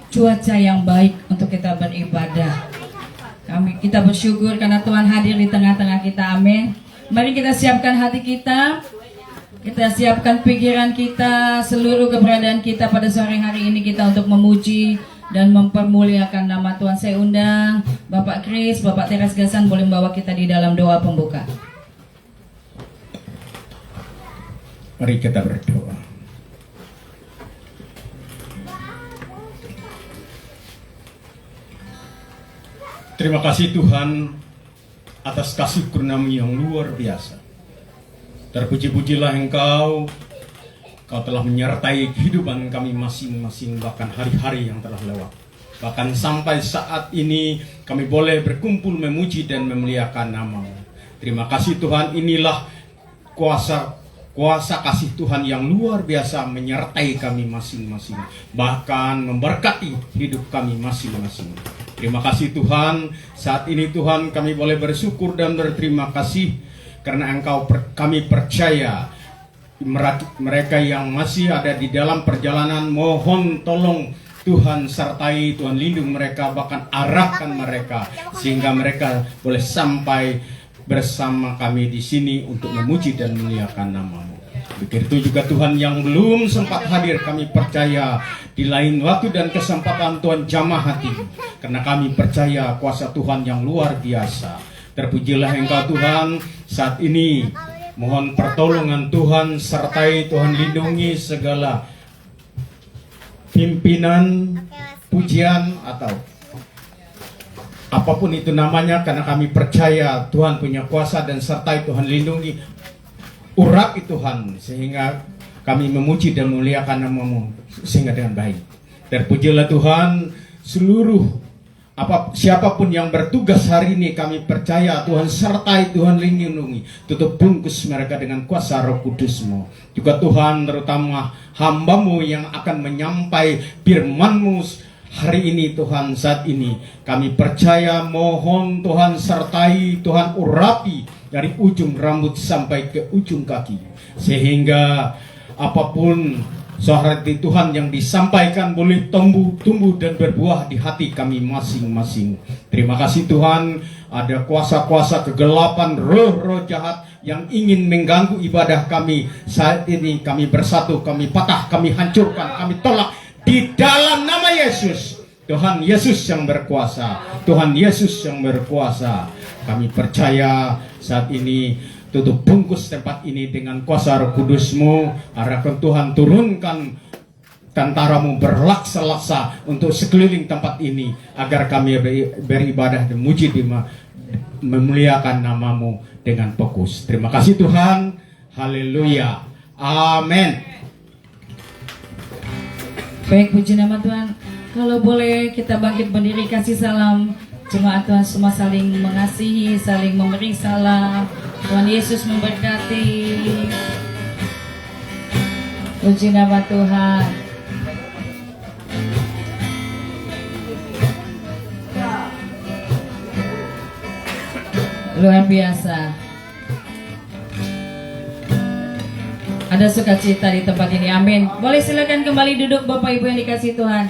cuaca yang baik untuk kita beribadah. Kita bersyukur karena Tuhan hadir di tengah-tengah kita. Amin. Mari kita siapkan hati kita. Kita siapkan pikiran kita, seluruh keberadaan kita pada sore hari ini kita untuk memuji dan mempermuliakan nama Tuhan. Saya undang Bapak Kris, Bapak Teras Gasan boleh membawa kita di dalam doa pembuka. Mari kita berdoa. Terima kasih Tuhan atas kasih karunia-Mu yang luar biasa. Terpuji-pujilah Engkau, Kau telah menyertai kehidupan kami masing-masing, bahkan hari-hari yang telah lewat. Bahkan sampai saat ini kami boleh berkumpul memuji dan memuliakan nama-Mu. Terima kasih Tuhan, inilah kuasa kasih Tuhan yang luar biasa menyertai kami masing-masing, bahkan memberkati hidup kami masing-masing. Terima kasih Tuhan, saat ini Tuhan kami boleh bersyukur dan berterima kasih karena kami percaya mereka yang masih ada di dalam perjalanan, mohon tolong Tuhan sertai, Tuhan lindung mereka, bahkan arahkan mereka sehingga mereka boleh sampai bersama kami di sini untuk memuji dan memuliakan nama-Mu. Begitu juga Tuhan yang belum sempat hadir, kami percaya di lain waktu dan kesempatan Tuhan jamah hati, karena kami percaya kuasa Tuhan yang luar biasa. Terpujilah Engkau Tuhan saat ini. Mohon pertolongan Tuhan, sertai Tuhan lindungi segala pimpinan, pujian atau apapun itu namanya, karena kami percaya Tuhan punya kuasa dan sertai Tuhan lindungi. Urapi Tuhan sehingga kami memuji dan memuliakan nama-Mu sehingga dengan baik. Terpujilah Tuhan, siapapun yang bertugas hari ini, kami percaya Tuhan sertai, Tuhan lindungi, tutup bungkus mereka dengan kuasa Roh Kudus-Mu. Juga Tuhan terutama hamba-Mu yang akan menyampai firman-Mu hari ini Tuhan, saat ini kami percaya, mohon Tuhan sertai, Tuhan urapi dari ujung rambut sampai ke ujung kaki, sehingga apapun suara di Tuhan yang disampaikan boleh tumbuh dan berbuah di hati kami masing-masing. Terima kasih Tuhan, ada kuasa-kuasa kegelapan, roh-roh jahat yang ingin mengganggu ibadah kami saat ini, kami bersatu, kami patah, kami hancurkan, kami tolak di dalam nama Yesus. Tuhan Yesus yang berkuasa, Tuhan Yesus yang berkuasa. Kami percaya saat ini tutup bungkus tempat ini dengan kuasa Roh Kudus-Mu. Harapkan Tuhan turunkan tentara-Mu berlaksa-laksa untuk sekeliling tempat ini, agar kami beribadah dan memuji memuliakan nama-Mu dengan fokus. Terima kasih Tuhan. Haleluya. Amin. Baik, puji nama Tuhan. Kalau boleh kita bangkit berdiri, kasih salam jemaat Tuhan semua, saling mengasihi, saling memberi salam. Tuhan Yesus memberkati. Puji nama Tuhan. Luar biasa. Ada sukacita di tempat ini. Amin. Boleh silakan kembali duduk Bapak Ibu yang dikasihi Tuhan.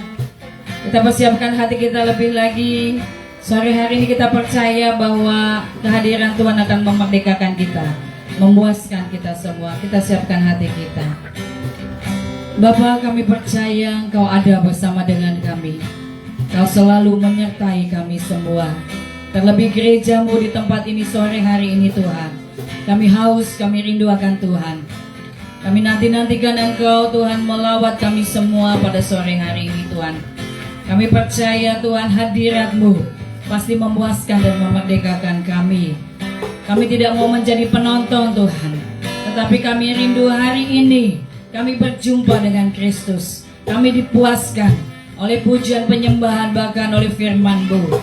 Kita persiapkan hati kita lebih lagi. Sore hari ini kita percaya bahwa kehadiran Tuhan akan memerdekakan kita, memuaskan kita semua. Kita siapkan hati kita. Bapa, kami percaya Engkau ada bersama dengan kami. Kau selalu menyertai kami semua. Terlebih gereja-Mu di tempat ini sore hari ini Tuhan. Kami haus, kami rindu akan Tuhan. Kami nanti-nantikan Engkau Tuhan melawat kami semua pada sore hari ini Tuhan. Kami percaya Tuhan hadirat-Mu pasti memuaskan dan memerdekakan kami. Kami tidak mau menjadi penonton Tuhan, tetapi kami rindu hari ini kami berjumpa dengan Kristus. Kami dipuaskan oleh pujian penyembahan, bahkan oleh firman-Mu.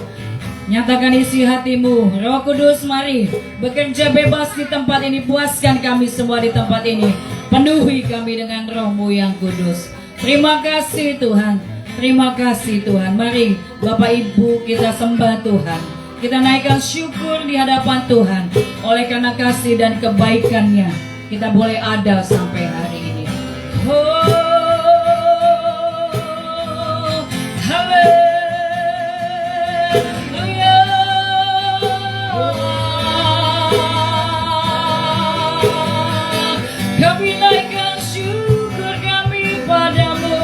Nyatakan isi hati-Mu, Roh Kudus mari bekerja bebas di tempat ini. Puaskan kami semua di tempat ini. Penuhi kami dengan Roh-Mu yang kudus. Terima kasih Tuhan. Terima kasih Tuhan. Mari Bapak Ibu kita sembah Tuhan. Kita naikkan syukur di hadapan Tuhan. Oleh karena kasih dan kebaikan-Nya, kita boleh ada sampai hari ini. Oh, Kami naikkan syukur kami padamu.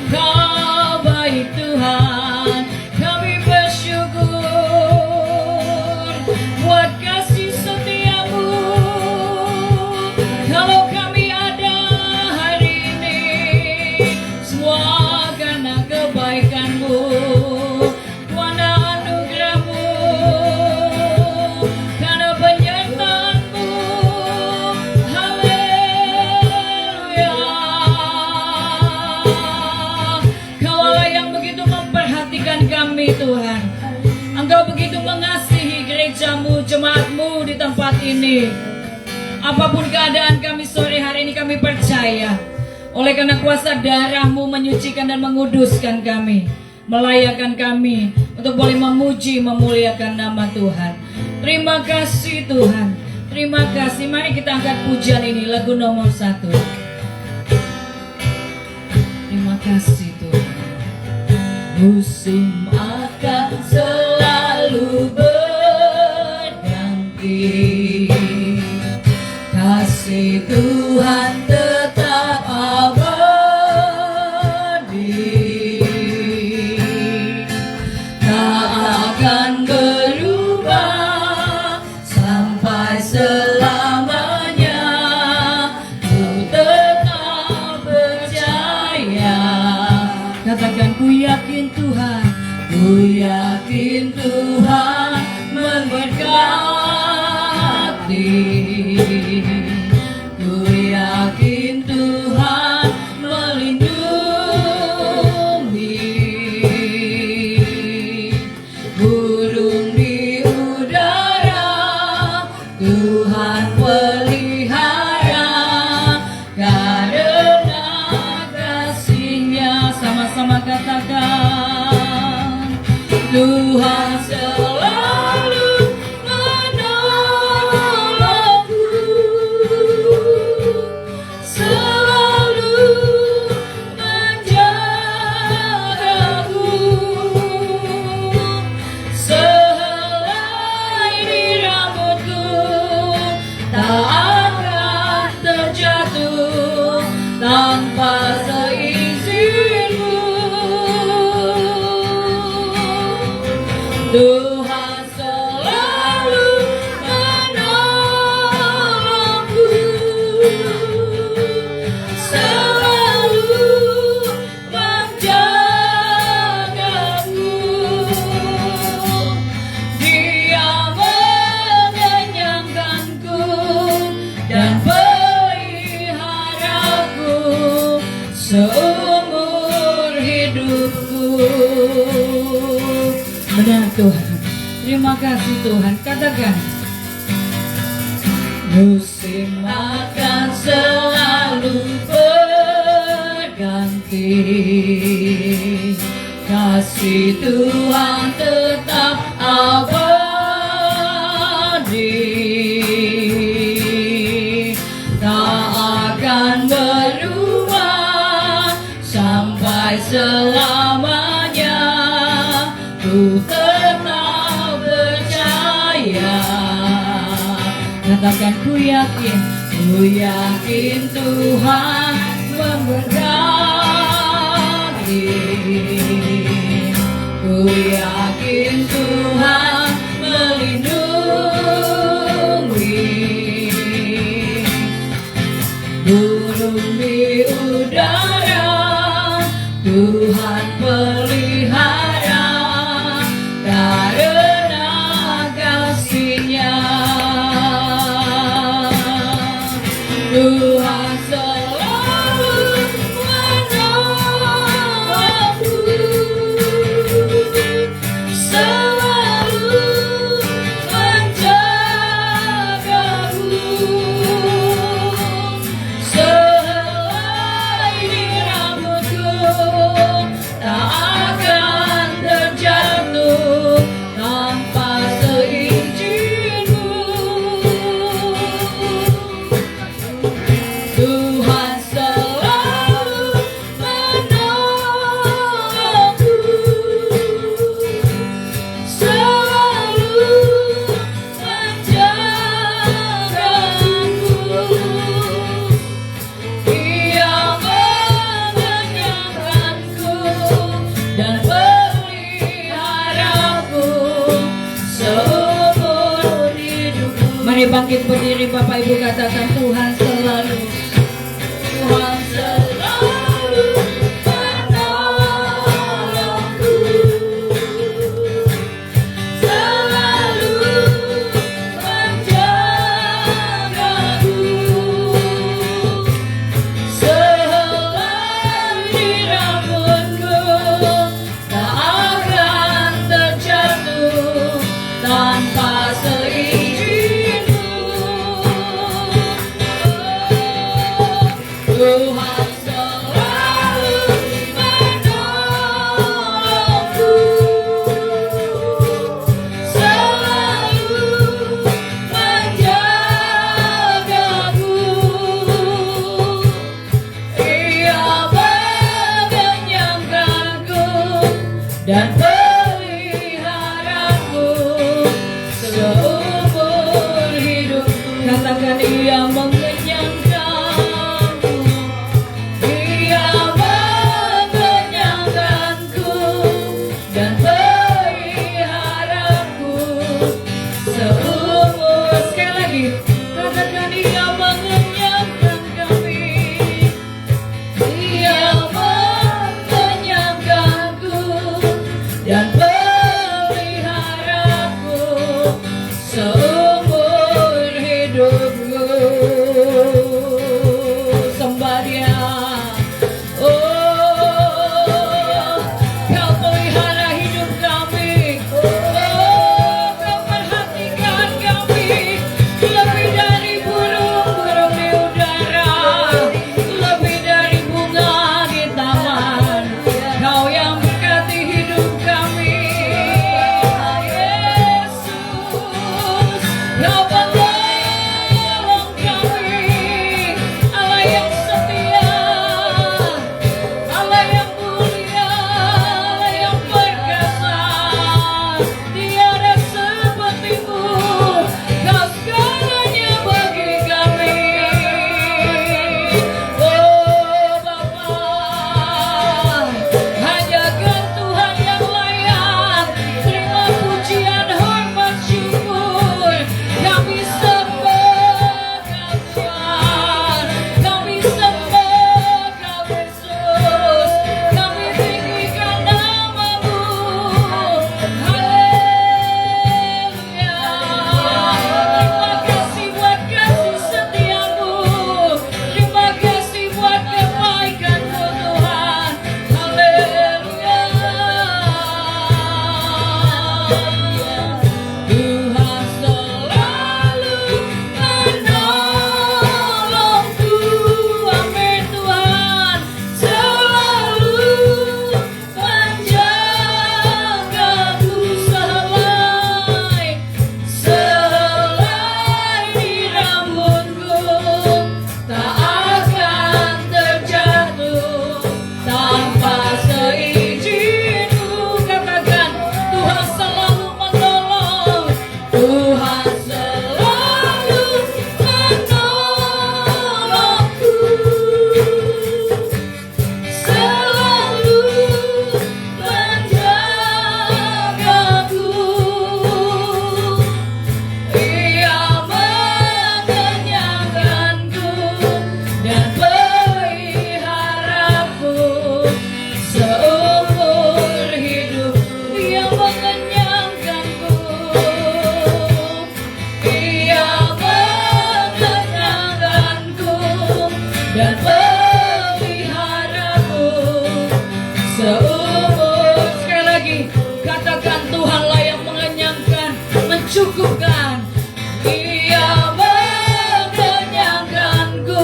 Kau baik Tuhan, kami bersyukur buat kasih setiamu. Kalau kami ada hari ini, semua karena kebaikanmu, karena anugerahmu, karena penyertaanmu. Haleluya. Kaulah yang begitu memperhatikan kami Tuhan. Engkau begitu mengasihi gerejamu, jemaatmu di tempat ini. Apapun keadaan kami sore hari ini, kami percaya oleh karena kuasa darahmu menyucikan dan menguduskan kami, melayakkan kami untuk boleh memuji, memuliakan nama Tuhan. Terima kasih Tuhan, terima kasih. Mari kita angkat pujian ini, lagu nomor 1. Terima kasih Tuhan. Musim akan selalu berganti, kasih Tuhan tetap abadi, tak akan berubah sampai selamanya. Ku tetap percaya. Katakan, ku yakin Tuhan, ku yakin Tuhan memberkati. Ku yakin Tuhan melindungi. Burung di udara Tuhan pelihara, karena kasih-Nya. Sama-sama katakan, Tuhan selalu menolongku, selalu menjagaku. Sehelai di rambutku tak akan terjatuh tanpa seizinku. Tuhan selalu menolongku, selalu menjagaku. Dia mengenyangkanku dan peliharaku seumur hidupku. Benar Tuhan, terima kasih Tuhan. Katakan, musim akan selalu berganti, kasih Tuhan tetap abadi, tak akan berubah sampai selamanya. Ku tetap percaya. Katakan, ku yakin Tuhan memberkati. Ku yakin Tuhan melindungi. Burung di udara Tuhan pelihara, karena kasih-Nya. Tuhan selalu menolongku, selalu menjagaku. Sehelai di rambutku bangkit berdiri Bapak Ibu katakan Tuhan selalu menolongku, selalu menjagaku, sehelai rambutku tak akan terjatuh tanpa seizinku. Tuhan selalu menolongku, selalu menjagaku. Ia mengenyangkanku dan peliharaku seumur hidup. Katakan Ia mengenyangkanku, Ia mengenyangkanku dan peliharaku seumur. Sekali lagi, katakan Ia mengenyangkan kami, Ia mengenyangkanku dan peliharaku seumur hidupku. Sembah Dia. Oh, Kau pelihara hidup kami. Oh, Kau perhatikan kami lebih dari burung-burung di udara, lebih dari bunga di taman. Kau yang berkati hidup kami, Yesus. Kau penolong kami, Allah yang setia, Allah yang mulia, Allah yang perkasa. Tiada seperti-Mu, Kau segalanya bagi kami. Oh Bapa, hanya Kau Tuhan yang layak terima pujian, hormat, syukur. Kami sembah Kau Tuhan, kami sembah Kau Yesus, kami tinggikan nama-Mu. Haleluya. Terima kasih buat kasih setia-Mu, terima kasih buat kebaikan-Mu Tuhan. Haleluya. Tuhan selalu menolongku, amin Tuhan, selalu menjagaku, sehelai di rambutku tak akan terjatuh tanpa seizinku. Katakan Tuhan selalu menolong, Tuhan selalu menolongku, selalu menjagaku. Ia mengenyangkanku dan peliharaku seumur hidup. Ia mengenyangkanku, Ia mengenyangkanku dan peliharaku seumur. Sekali lagi, katakan Tuhanlah yang mengenyangkan, mencukupkan. Ia mengenyangkanku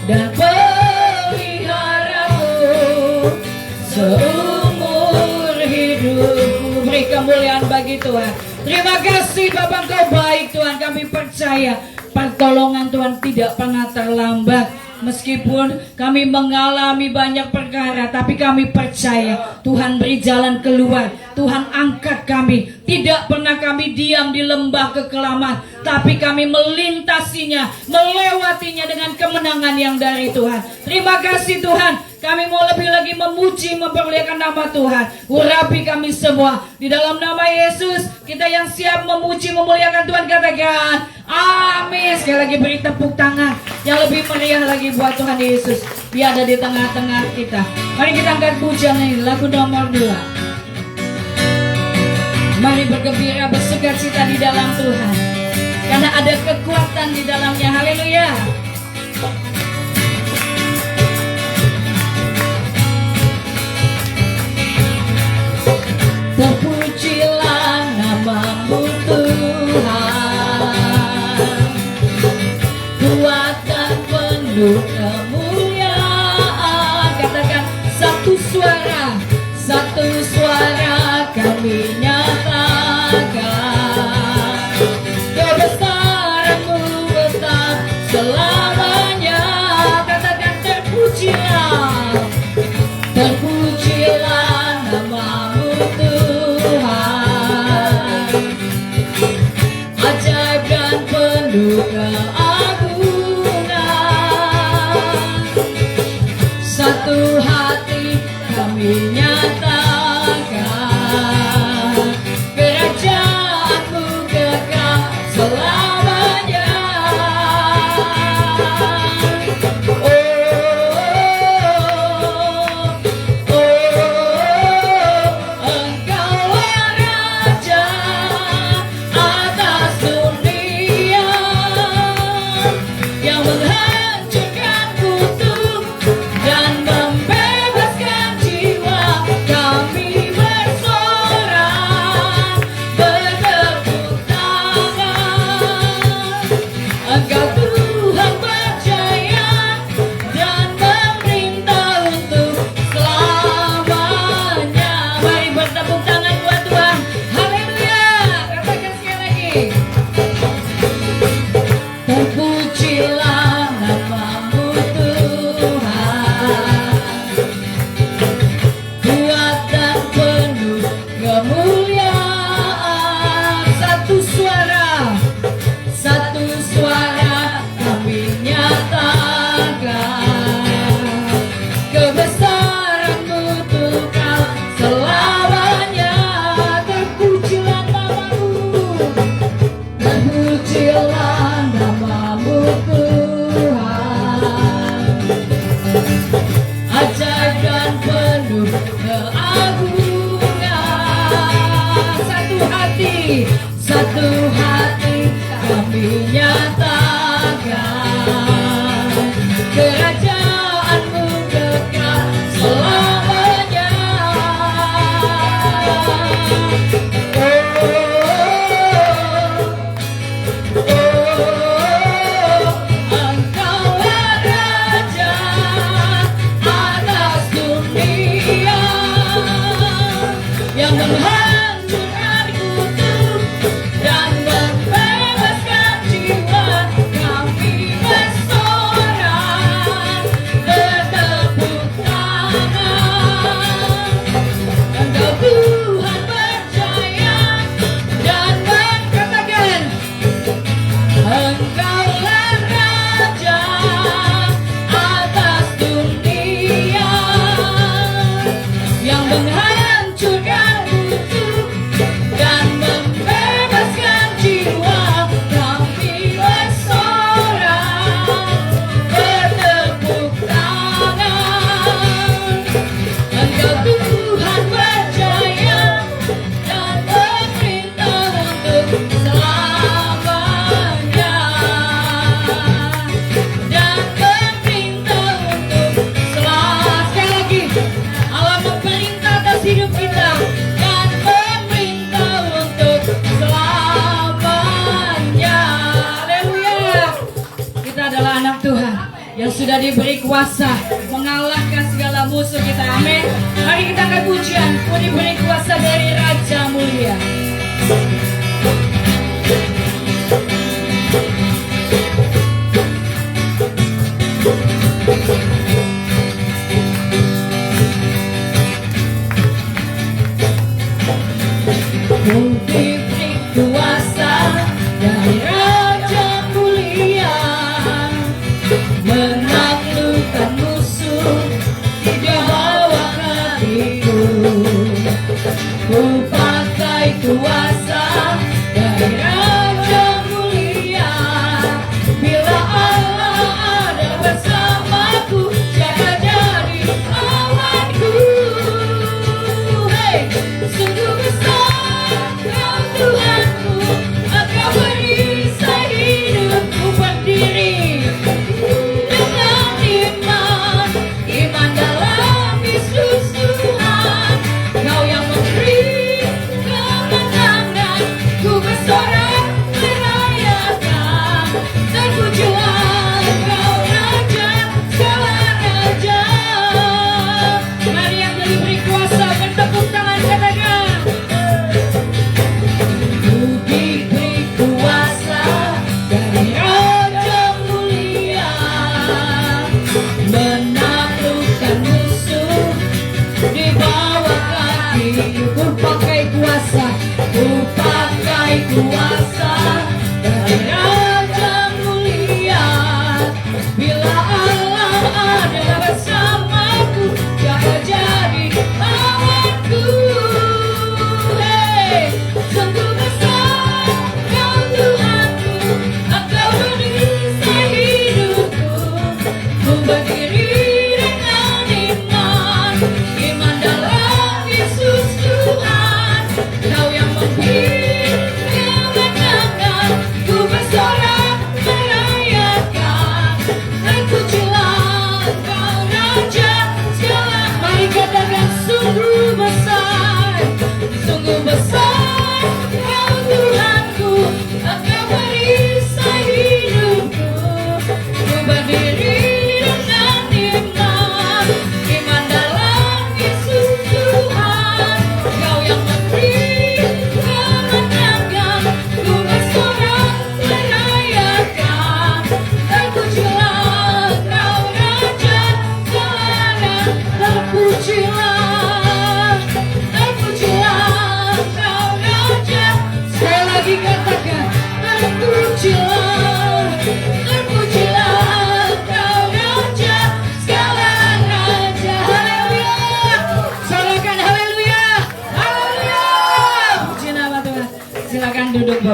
dan peliharaku seumur hidupku. Beri kemuliaan bagi Tuhan. Terima kasih Bapak, Engkau baik Tuhan. Kami percaya pertolongan Tuhan tidak pernah terlambat. Meskipun kami mengalami banyak perkara, tapi kami percaya Tuhan beri jalan keluar. Tuhan angkat kami. Tidak pernah kami diam di lembah kekelaman, tapi kami melintasinya, melewatinya dengan kemenangan yang dari Tuhan. Terima kasih Tuhan. Kami mau lebih lagi memuji, memperlihatkan nama Tuhan. Urapi kami semua di dalam nama Yesus. Kita yang siap memuji, memuliakan Tuhan, katakan amin. Sekali lagi beri tepuk tangan yang lebih meriah lagi buat Tuhan Yesus. Dia ada di tengah-tengah kita. Mari kita angkat pujian ini, lagu nomor 2. Mari bergembira, bersukacita di dalam Tuhan, karena ada kekuatan di dalamnya. Haleluya. Terpujilah nama-Mu Tuhan, kuatkan penuh kemuliaan. Katakan satu suara kami nyatakan, kebesaran-Mu tetap selamanya. Katakan terpujilah nama-Mu Tuhan, ajaib dan penuh keagungan. Satu hati kami nyatakan, kerajaan-Mu kekal selamanya. Engkaulah Raja atas dunia, yang menghancurkan kutub dan membebaskan jiwa. Kami bersorak, bertepuk tangan. Engkau Tuhan percaya dan memerintah untuk selamanya. Mari bertepuk tangan buat Tuhan. Haleluya. Katakan sekali lagi. Terpujilah nama-Mu Tuhan, kuat dan penuh kemuliaan. Satu suara kami nyatakan, kebesaran-Mu kekal selamanya. Terpujilah nama-Mu, terpujilah nama-Mu Tuhan, ajaib dan penuh keagungan. Satu hati kami nyatakan, kerajaan-Mu kekal selamanya. Engkaulah Raja atas dunia, yang menghancurkan kutub dan membebaskan jiwa. Kami bersorak, bertepuk tangan. Engkau Tuhan percaya dan berkatakan, Engkaulah Raja atas dunia, yang menghancurkan kutub dan membebaskan jiwa. Kami bersorak, bertepuk tangan. Engkau Tuhan percaya dan memerintah untuk selamanya, dan memerintah untuk selamanya. Sekali lagi, Allah memerintah atas hidup kita dan memerintah untuk selamanya. Haleluya. Kita adalah anak Tuhan yang sudah diberi kuasa mengalahkan segala musuh kita. Amin. Mari kita angkat pujian, diberi kuasa dari Raja Mulia. Diberi kuasa dari Raja Mulia, menaklukkan musuh di bawah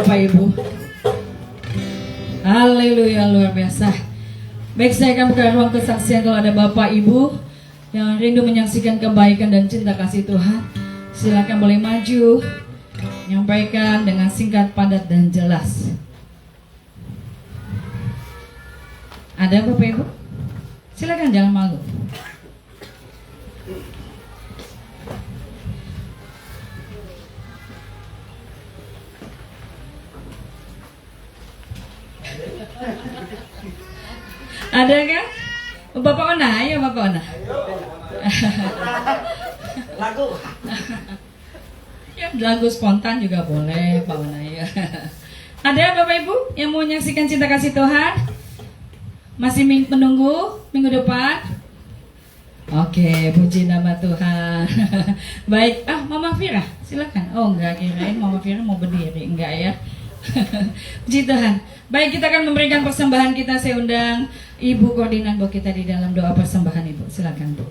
Bapak Ibu. Haleluya, luar biasa. Baik, saya akan buka ruang kesaksian kalau ada Bapak Ibu yang rindu menyaksikan kebaikan dan cinta kasih Tuhan. Silakan boleh maju, menyampaikan dengan singkat, padat, dan jelas. Ada Bapak Ibu? Silakan, jangan malu. Ada kan? Bapak Ona, ayo Bapak Ona. Lagu. Ya, lagu spontan juga boleh, Pak Ona ya. Ada Bapak Ibu yang mau menyaksikan cinta kasih Tuhan? Masih menunggu minggu depan? Oke, puji nama Tuhan. Baik, Mama Fira, silakan. Oh enggak, kirain Mama Fira mau berdiri, enggak ya. Puji Tuhan. Baik, kita akan memberikan persembahan kita. Saya undang Ibu koordinan buat kita di dalam doa persembahan Ibu. Silakan Bu.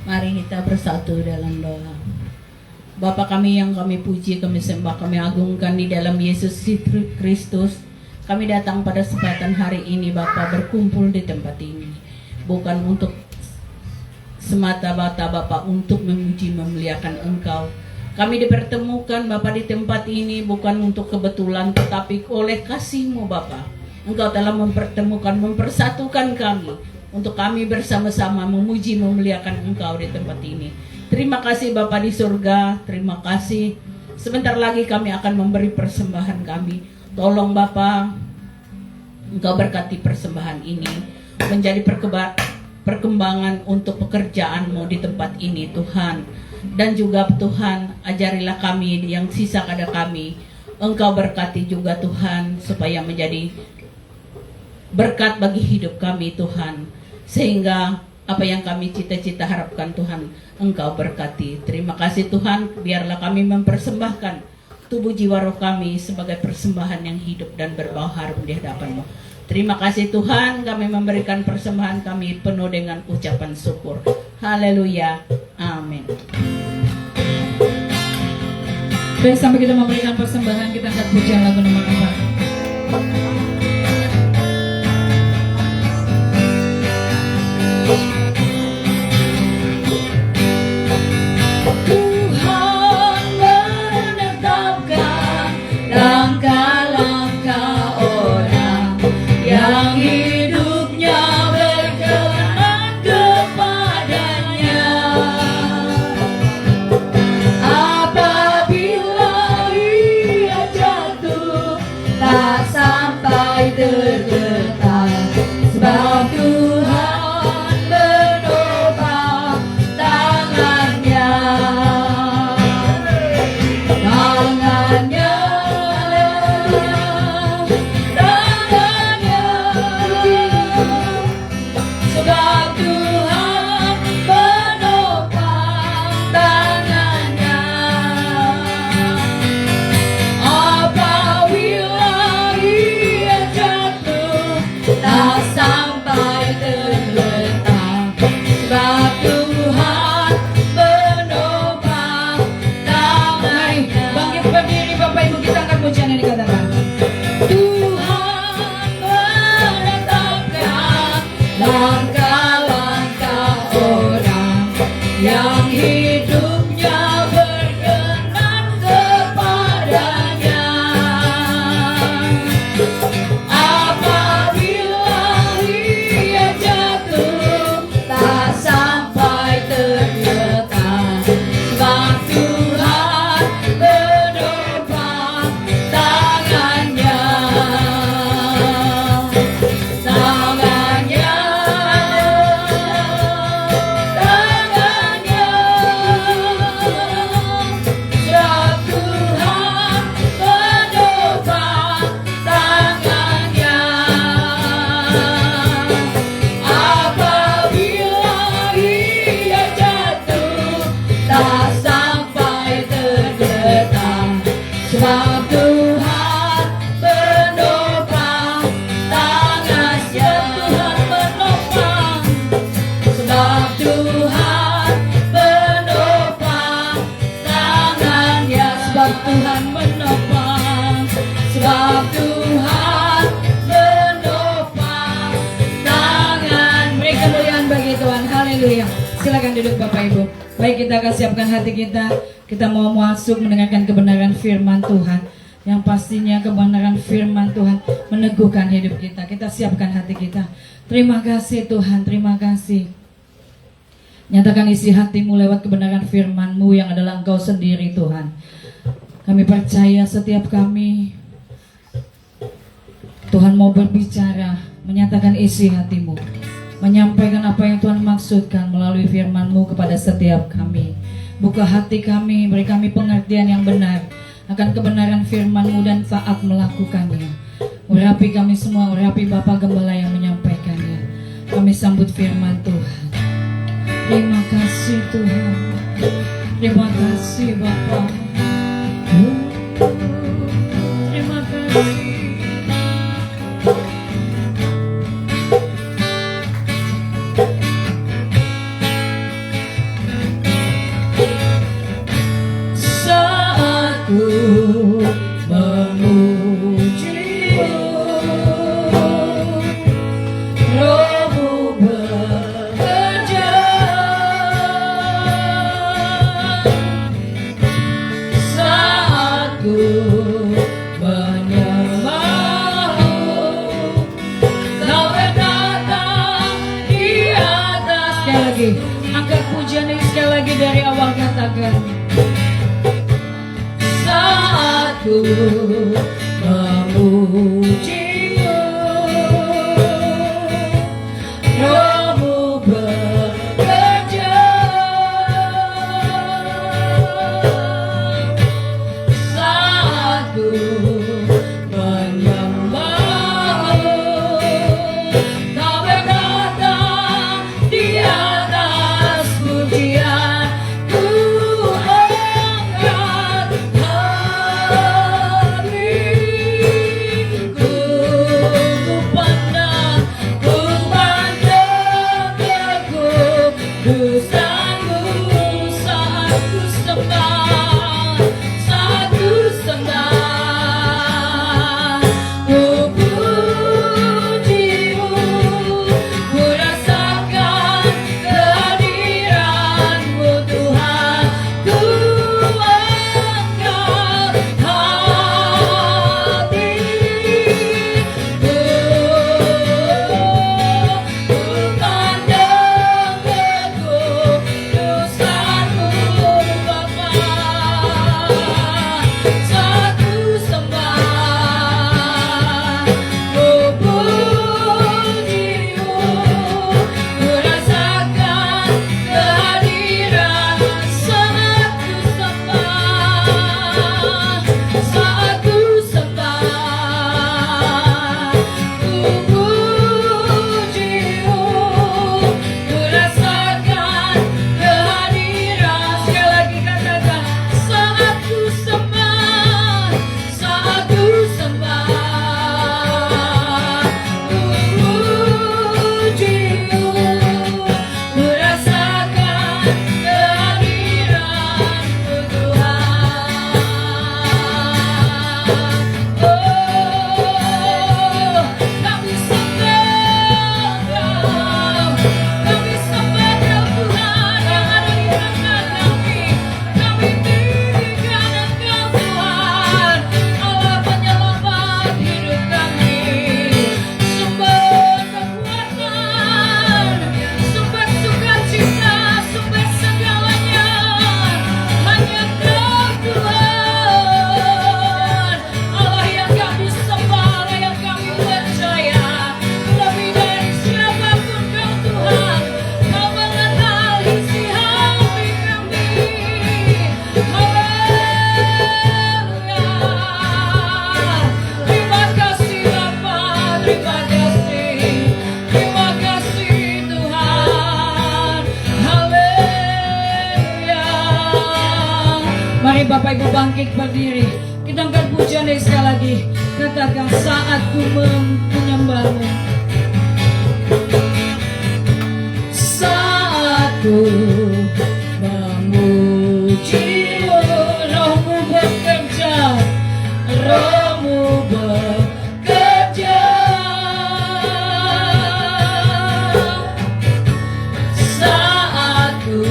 Mari kita bersatu dalam doa. Bapa kami yang kami puji, kami sembah, kami agungkan di dalam Yesus Kristus. Kami datang pada kesempatan hari ini Bapa berkumpul di tempat ini. Bukan untuk semata-mata Bapa untuk memuji memuliakan Engkau. Kami dipertemukan Bapa di tempat ini bukan untuk kebetulan, tetapi oleh kasih-Mu Bapa. Engkau telah mempertemukan, mempersatukan kami untuk kami bersama-sama memuji memuliakan Engkau di tempat ini. Terima kasih Bapa di surga, terima kasih. Sebentar lagi kami akan memberi persembahan kami. Tolong Bapa, Engkau berkati persembahan ini menjadi perkembangan untuk pekerjaan-Mu di tempat ini Tuhan. Dan juga Tuhan, ajarilah kami yang sisa pada kami. Engkau berkati juga Tuhan, supaya menjadi berkat bagi hidup kami Tuhan. Sehingga apa yang kami cita-cita harapkan Tuhan, Engkau berkati. Terima kasih Tuhan, biarlah kami mempersembahkan tubuh jiwa roh kami sebagai persembahan yang hidup dan berbau harum di hadapan-Mu. Terima kasih Tuhan, kami memberikan persembahan kami penuh dengan ucapan syukur. Haleluya, amin. Baik, sampai kita memberikan persembahan, kita angkat pujian lagu nomor 4. Tuhan menetapkan langkah-langkah orang yang hidupnya berkenan kepadanya. Apabila ia jatuh tak sampai tergeletak, sebab Tuhan menopang tangannya. Sebab Tuhan menopang tangannya. Apabila ia jatuh tak sampai tergeletak, sebab Tuhan menopang tangannya. Bangkit berdiri Bapak Ibu, kita angkat pujian yang dikatakan. Tuhan menetapkan langkah-langkah orang yang hidupnya berkenan kepadanya. Apabila ia jatuh tak sampai tergeletak, sebab Tuhan menopang tangannya. Tangannya, tangannya, silakan duduk Bapak Ibu. Baik, kita akan siapkan hati kita. Kita mau masuk mendengarkan kebenaran firman Tuhan. Yang pastinya kebenaran firman Tuhan meneguhkan hidup kita. Kita siapkan hati kita. Terima kasih Tuhan, terima kasih. Nyatakan isi hatimu lewat kebenaran firman-Mu yang adalah Engkau sendiri Tuhan. Kami percaya setiap kami, Tuhan mau berbicara, menyatakan isi hatimu, menyampaikan apa yang Tuhan maksudkan melalui firman-Mu kepada setiap kami. Buka hati kami, beri kami pengertian yang benar akan kebenaran firman-Mu dan saat melakukannya. Urapi kami semua, urapi Bapak Gembala yang menyampaikannya. Kami sambut firman Tuhan. Terima kasih Tuhan. Terima kasih Bapak. Terima kasih. Angkat pujian ini sekali lagi dari awal, katakan. Saat ku memujimu, Rohmu bekerja. Saat ku menyembahmu, Kau berkata di atas pujian, ku angkat hatiku, ku pandang teguh dosaku saat ku sembah, ku pujimu, ku rasakan kehadiran-Mu Tuhan, ku angkat hatiku, ku pandang teguh dosaku Bapa, saat ku sembah, ku pujimu, ku rasakan kehadiran saat ku sembah, saat ku sembah, ku pujimu, ku rasakan kehadiran. Sekali lagi katakan, saat ku sembah, saat ku sembah, ku pujimu, ku rasakan kehadiran-Mu Tuhan. Oh, kami sembah Kau, kami sembah Kau Tuhan yang ada di tengah kami. Kami tinggikan Engkau Tuhan, Allah penyelamat hidup kami. Sumber kekuatan, sumber sukacita, sumber segalanya hanya Kau Tuhan. Allah yang kami sembah, Allah yang kami percaya. Lebih dari siapapun Kau Tuhan, Kau mengenal isi hati kami. Haleluya. Terima kasih Bapa, terima kasih Tuhan. Haleluya. Mari Bapak Ibu bangkit berdiri. Kita angkat pujian dari sekali lagi. Katakan, saat ku menyembah-Mu, saat ku memujimu, Rohmu bekerja, Rohmu bekerja. Saat ku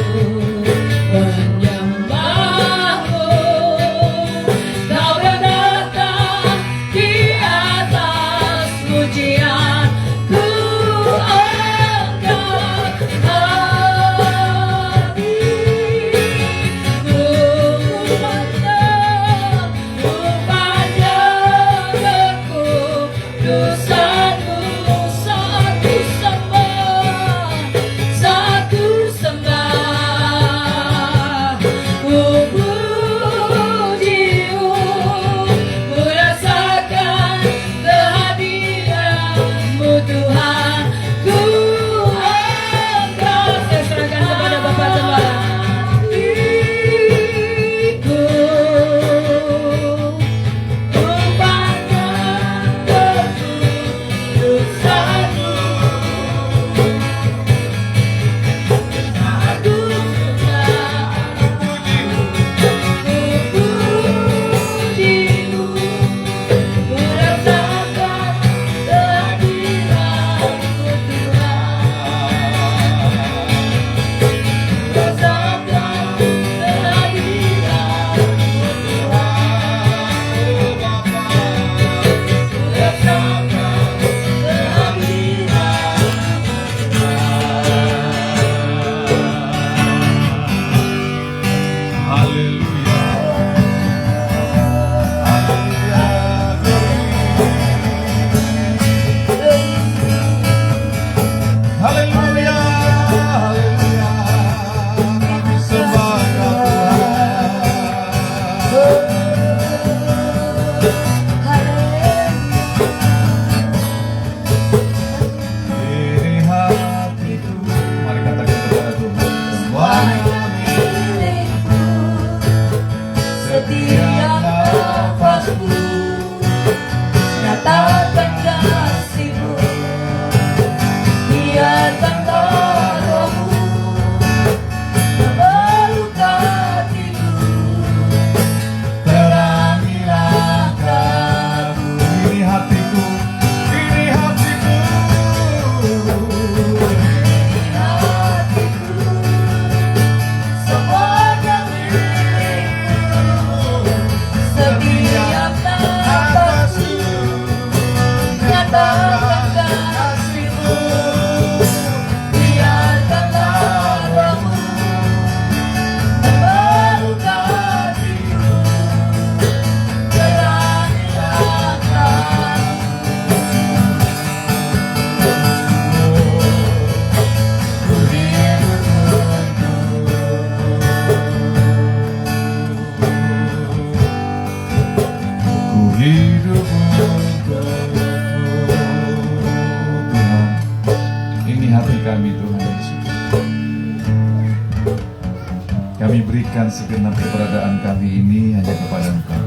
Kami berikan segenap keberadaan kami ini hanya kepada Engkau.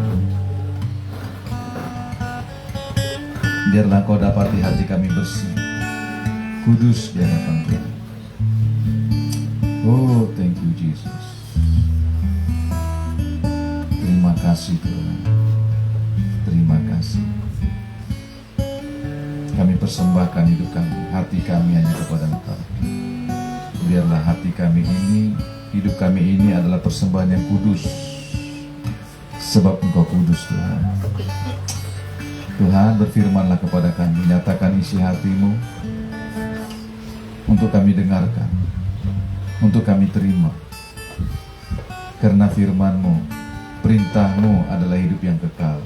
Biarlah Kau dapati hati kami bersih, kudus di hadapan Tuhan. Oh, thank you Jesus. Terima kasih Tuhan. Terima kasih. Kami persembahkan hidup kami, hati kami hanya kepada Engkau. Biarlah hati kami ini, hidup kami ini adalah persembahan yang kudus, sebab Engkau kudus Tuhan. Tuhan, berfirmanlah kepada kami, nyatakan isi hati-Mu untuk kami dengarkan, untuk kami terima. Karena firman-Mu, perintah-Mu adalah hidup yang kekal.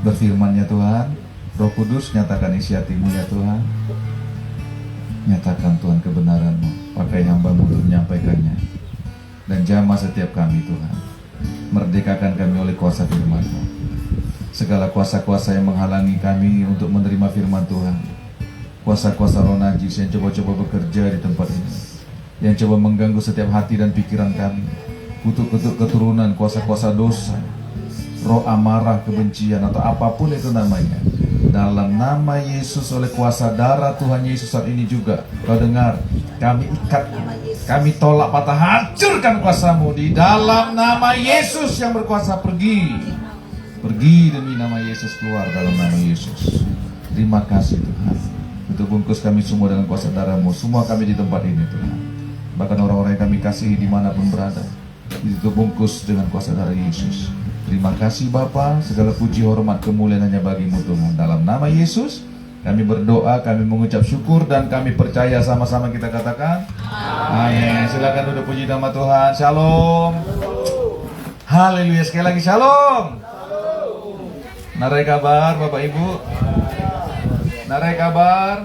Berfirman ya Tuhan, Roh Kudus, nyatakan isi hati-Mu ya Tuhan. Nyatakan Tuhan kebenaran-Mu, pakai hamba-Mu untuk menyampaikannya. Dan jamah setiap kami Tuhan. Merdekakan kami oleh kuasa firman-Mu. Segala kuasa-kuasa yang menghalangi kami untuk menerima firman Tuhan, kuasa-kuasa roh najis yang coba-coba bekerja di tempat ini, yang coba mengganggu setiap hati dan pikiran kami, kutuk-kutuk keturunan, kuasa-kuasa dosa, roh amarah, kebencian, atau apapun itu namanya, dalam nama Yesus, oleh kuasa darah Tuhan Yesus saat ini juga, Kau dengar, kami ikat, kami tolak, patah, hancurkan kuasa-Mu di dalam nama Yesus yang berkuasa. Pergi demi nama Yesus, keluar dalam nama Yesus. Terima kasih Tuhan. Untuk bungkus kami semua dengan kuasa darah-Mu. Semua kami di tempat ini Tuhan. Bahkan orang-orang yang kami kasihi dimanapun berada, itu bungkus dengan kuasa darah Yesus. Terima kasih Bapa. Segala puji, hormat, kemuliaan hanya bagi-Mu Tuhan. Dalam nama Yesus kami berdoa, kami mengucap syukur, dan kami percaya. Sama-sama kita katakan amin. Silakan duduk, puji nama Tuhan. Shalom. Haleluya. Sekali lagi shalom. Narai kabar Bapak Ibu? Narai kabar?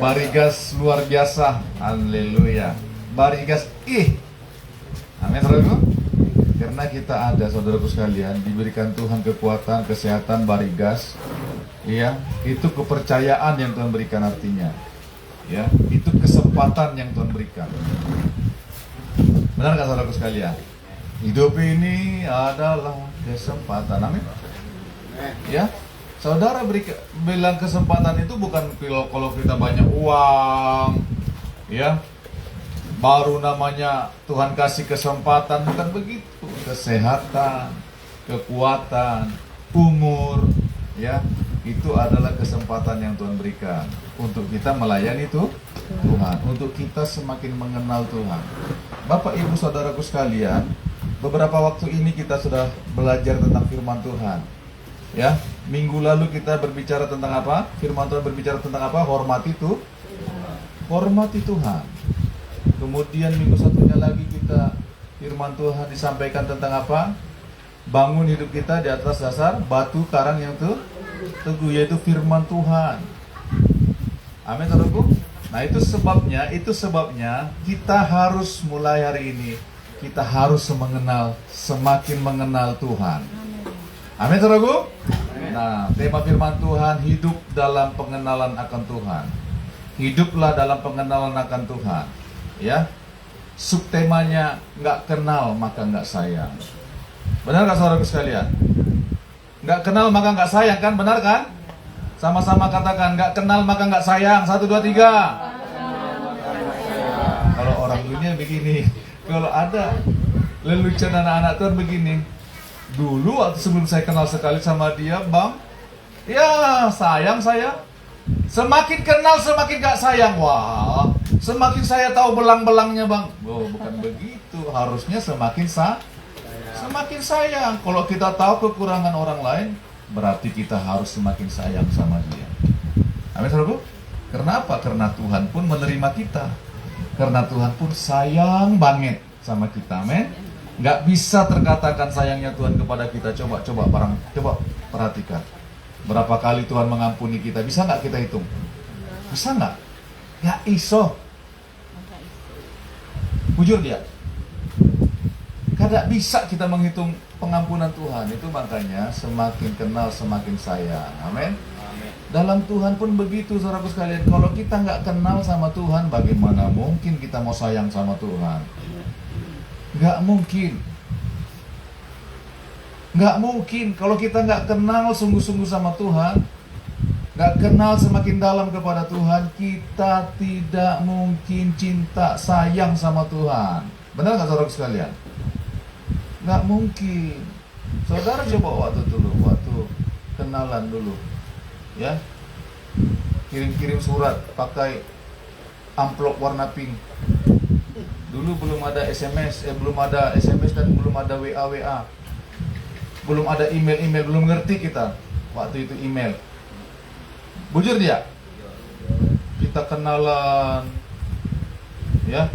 Barigas luar biasa. Haleluya. Barigas amin saudaraku. Karena kita ada, saudaraku sekalian, diberikan Tuhan kekuatan, kesehatan, barigas. Ya, itu kepercayaan yang Tuhan berikan artinya. Ya, itu kesempatan yang Tuhan berikan. Benar nggak saudaraku sekalian? Hidup ini adalah kesempatan. Amin. Ya, saudara bilang kesempatan itu bukan kalau kita banyak uang, ya, baru namanya Tuhan kasih kesempatan. Bukan begitu. Kesehatan, kekuatan, umur, ya, itu adalah kesempatan yang Tuhan berikan untuk kita melayani Tuhan, untuk kita semakin mengenal Tuhan. Bapak Ibu saudaraku sekalian, beberapa waktu ini kita sudah belajar tentang firman Tuhan. Ya, minggu lalu kita berbicara tentang apa? Firman Tuhan berbicara tentang apa? Hormati Tuhan. Kemudian minggu satunya lagi kita firman Tuhan disampaikan tentang apa? Bangun hidup kita di atas dasar batu karang yang teguh, yaitu firman Tuhan. Amin, saudaraku. Nah, itu sebabnya kita harus mulai hari ini, kita harus semakin mengenal Tuhan. Amin, saudaraku. Nah, tema firman Tuhan, hidup dalam pengenalan akan Tuhan. Hiduplah dalam pengenalan akan Tuhan. Ya, subtemanya nggak kenal maka nggak sayang. Benar nggak saudaraku sekalian? Nggak kenal maka nggak sayang, kan? Benar kan? Sama-sama katakan, nggak kenal maka nggak sayang. 1, 2, 3. Kalau orang dunia begini, kalau ada lelucon anak-anak Tuhan begini. Dulu waktu sebelum saya kenal sekali sama dia, Bang, ya sayang saya. Semakin kenal semakin gak sayang. Wah, semakin saya tahu belang-belangnya, Bang. Oh, bukan begitu. Harusnya semakin sayang. Kalau kita tahu kekurangan orang lain, berarti kita harus semakin sayang sama dia. Amin, saudaraku. Karena apa? Karena Tuhan pun menerima kita. Karena Tuhan pun sayang banget sama kita. Amin. Nggak bisa terkatakan sayangnya Tuhan kepada kita. Coba perhatikan. Berapa kali Tuhan mengampuni kita? Bisa nggak kita hitung? Bisa nggak? Ya iso. Jujur dia. Kada bisa kita menghitung pengampunan Tuhan. Itu makanya semakin kenal semakin sayang. Amin. Dalam Tuhan pun begitu, saudaraku sekalian. Kalau kita nggak kenal sama Tuhan, bagaimana mungkin kita mau sayang sama Tuhan? Nggak mungkin. Nggak mungkin. Kalau kita nggak kenal sungguh-sungguh sama Tuhan, nggak kenal semakin dalam kepada Tuhan, kita tidak mungkin cinta, sayang sama Tuhan. Benar nggak saudaraku sekalian? Nggak mungkin. Saudara coba waktu kenalan dulu, ya, kirim surat pakai amplop warna pink. Dulu belum ada SMS dan belum ada WA, belum ada email, belum ngerti kita waktu itu email. Bujur dia, kita kenalan, ya,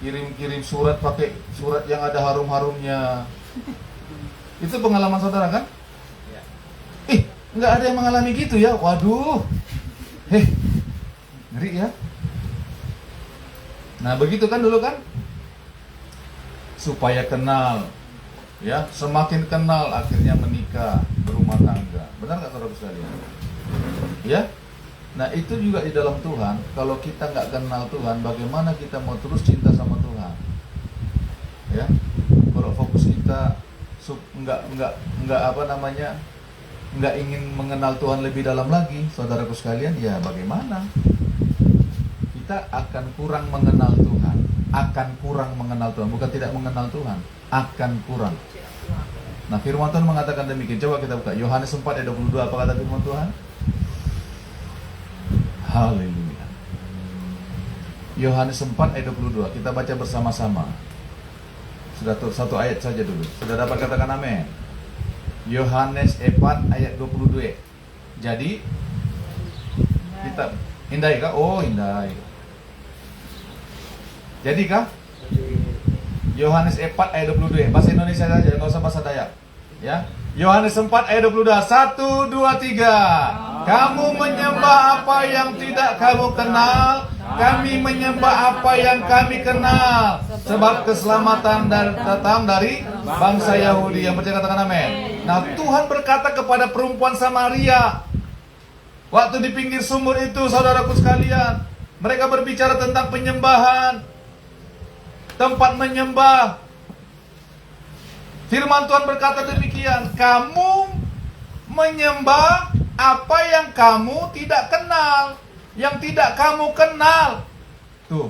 kirim surat pakai surat yang ada harum-harumnya. Itu pengalaman saudara kan? Nggak ada yang mengalami gitu ya. Waduh, ngeri ya. Nah begitu kan dulu kan, supaya kenal, ya, semakin kenal akhirnya menikah, berumah tangga. Benar nggak saudara sekalian? Ya. Nah itu juga di dalam Tuhan. Kalau kita nggak kenal Tuhan, bagaimana kita mau terus cinta sama Tuhan? Ya, kalau fokus kita nggak ingin mengenal Tuhan lebih dalam lagi, saudaraku sekalian, ya bagaimana? Kita akan kurang mengenal Tuhan, bukan tidak mengenal Tuhan, akan kurang. Nah firman Tuhan mengatakan demikian. Coba kita buka Yohanes 4 ayat 22, apa kata firman Tuhan? Haleluya. Yohanes 4 ayat 22, kita baca bersama-sama. Sudah satu ayat saja dulu. Sudah dapat katakan amin? Yohanes 4 ayat 22. Jadi kita hindai kah? Oh, hindai. Jadi kah? Yohanes 4 ayat 22. Bahasa Indonesia saja, enggak usah bahasa Dayak. Ya. Yohanes 4 ayat 22. 1 2 3. Kamu menyembah apa yang tidak kamu kenal, kami menyembah apa yang kami kenal, sebab keselamatan datang dari bangsa Yahudi. Yang percaya katakan amin. Nah Tuhan berkata kepada perempuan Samaria waktu di pinggir sumur itu, saudaraku sekalian, mereka berbicara tentang penyembahan, tempat menyembah. Firman Tuhan berkata demikian, kamu menyembah apa yang kamu tidak kenal, yang tidak kamu kenal. Tuh,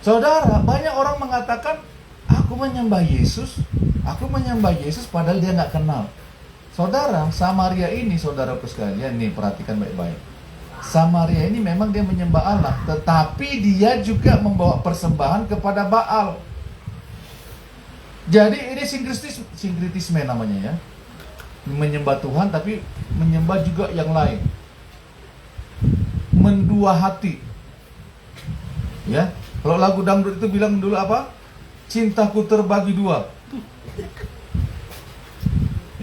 saudara, banyak orang mengatakan aku menyembah Yesus padahal dia nggak kenal. Saudara, Samaria ini, saudaraku sekalian, nih perhatikan baik-baik. Samaria ini memang dia menyembah Allah, tetapi dia juga membawa persembahan kepada Baal. Jadi ini sinkretisme namanya ya. Menyembah Tuhan tapi menyembah juga yang lain. Mendua hati. Ya, kalau lagu dangdut itu bilang dulu apa? Cintaku terbagi dua.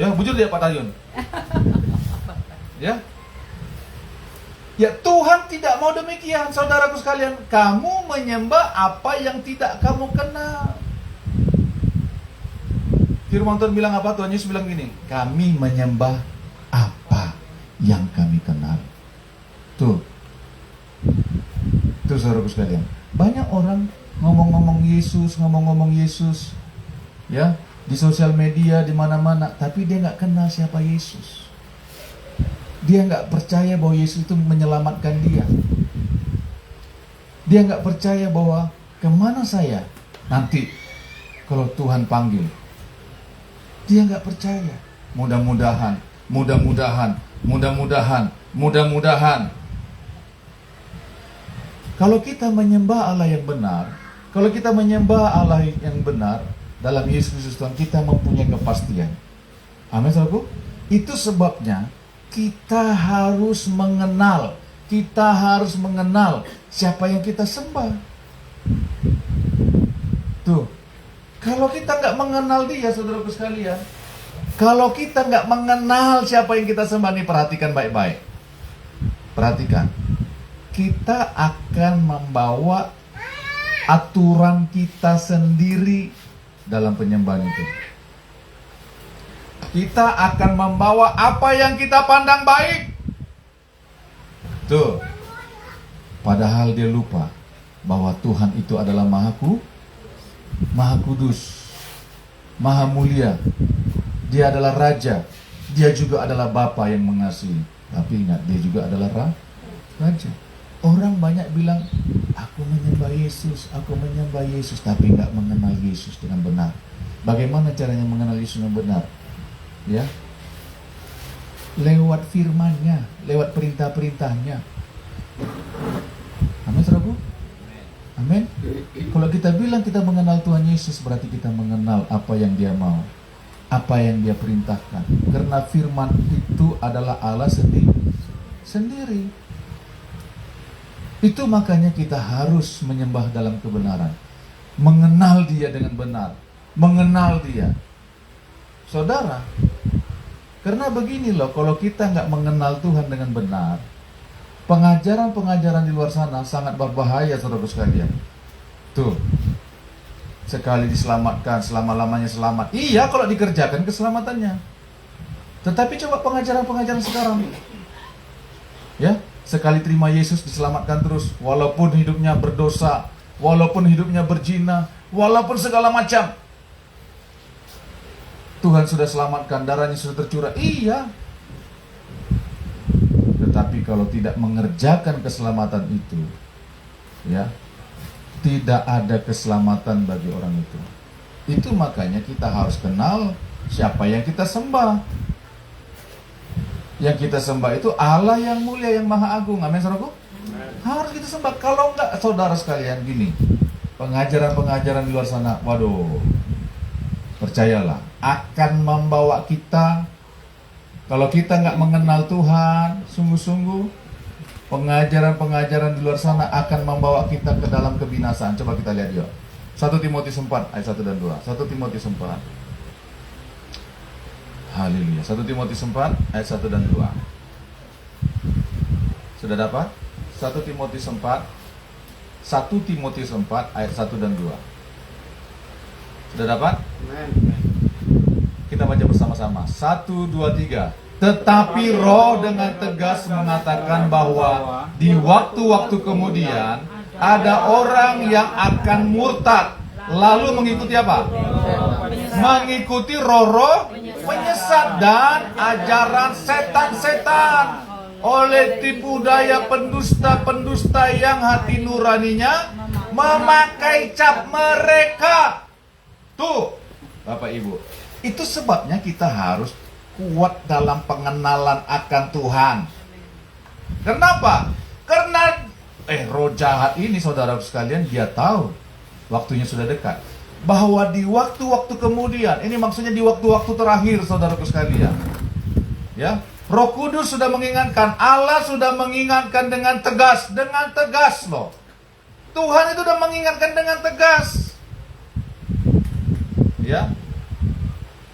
Ya, bujur dia Pak Tayun. Ya. Ya, Tuhan tidak mau demikian, saudaraku sekalian. Kamu menyembah apa yang tidak kamu kenal. Firman Tuhan bilang apa? Tuhan Yesus bilang gini, kami menyembah apa yang kami kenal. Tuh saudaraku sekalian. Banyak orang ngomong-ngomong Yesus, ya, di sosial media, di mana-mana, tapi dia nggak kenal siapa Yesus. Dia nggak percaya bahwa Yesus itu menyelamatkan dia. Dia nggak percaya bahwa kemana saya nanti kalau Tuhan panggil. Dia nggak percaya. Mudah-mudahan. Kalau kita menyembah Allah yang benar, dalam Yesus Kristus Tuhan, kita mempunyai kepastian. Amin, saudaraku. Itu sebabnya kita harus mengenal siapa yang kita sembah. Tuh. Kalau kita nggak mengenal dia, saudaraku sekalian, kalau kita nggak mengenal siapa yang kita sembah, nih perhatikan baik-baik. Perhatikan, kita akan membawa aturan kita sendiri dalam penyembahan itu. Kita akan membawa apa yang kita pandang baik. Tuh. Padahal dia lupa bahwa Tuhan itu adalah Maha Kudus, Maha Mulia. Dia adalah Raja. Dia juga adalah Bapa yang mengasihi. Tapi ingat, dia juga adalah Raja. Orang banyak bilang, aku menyembah Yesus, tapi nggak mengenal Yesus dengan benar. Bagaimana caranya mengenal Yesus dengan benar? Ya, lewat firman-Nya, lewat perintah-perintahnya. Amin, saudaraku? Amin. Kalau kita bilang kita mengenal Tuhan Yesus, berarti kita mengenal apa yang Dia mau, apa yang Dia perintahkan. Karena firman itu adalah Allah sendiri. Itu makanya kita harus menyembah dalam kebenaran, mengenal Dia dengan benar, mengenal Dia. Saudara, karena begini loh, kalau kita nggak mengenal Tuhan dengan benar, pengajaran-pengajaran di luar sana sangat berbahaya, saudara sekalian. Tuh, sekali diselamatkan, selama-lamanya selamat. Iya, kalau dikerjakan keselamatannya. Tetapi coba pengajaran-pengajaran sekarang, ya, sekali terima Yesus diselamatkan terus, walaupun hidupnya berdosa, walaupun hidupnya berzina, walaupun segala macam. Tuhan sudah selamatkan, darahnya sudah tercurah. Iya. Tetapi kalau tidak mengerjakan keselamatan itu, ya, tidak ada keselamatan bagi orang itu. Itu makanya kita harus kenal siapa yang kita sembah. Yang kita sembah itu Allah yang mulia, yang maha agung. Amin, saudaraku? Harus kita sembah. Kalau enggak, saudara sekalian, gini, pengajaran-pengajaran di luar sana, waduh, percayalah, akan membawa kita, kalau kita nggak mengenal Tuhan sungguh-sungguh, pengajaran-pengajaran di luar sana akan membawa kita ke dalam kebinasaan. Coba kita lihat yuk, 1 Timotius 4 ayat 1 dan 2. 1 Timotius 4. Haleluya. 1 Timotius 4 ayat 1 dan 2. Sudah dapat? 1 Timotius 4 ayat 1 dan 2. Sudah dapat? Kita baca bersama-sama. 1, 2, 3. Tetapi Roh dengan tegas mengatakan bahwa di waktu-waktu kemudian ada orang yang akan murtad, lalu mengikuti apa? Mengikuti roh-roh penyesat dan ajaran setan-setan, oleh tipu daya pendusta-pendusta yang hati nuraninya memakai cap mereka. Tuh, Bapak Ibu, itu sebabnya kita harus kuat dalam pengenalan akan Tuhan. Kenapa? Karena roh jahat ini, saudara sekalian, dia tahu waktunya sudah dekat. Bahwa di waktu-waktu kemudian, ini maksudnya di waktu-waktu terakhir, saudaraku sekalian, ya, Roh Kudus sudah mengingatkan, Allah sudah mengingatkan dengan tegas loh. Tuhan itu sudah mengingatkan dengan tegas. Ya,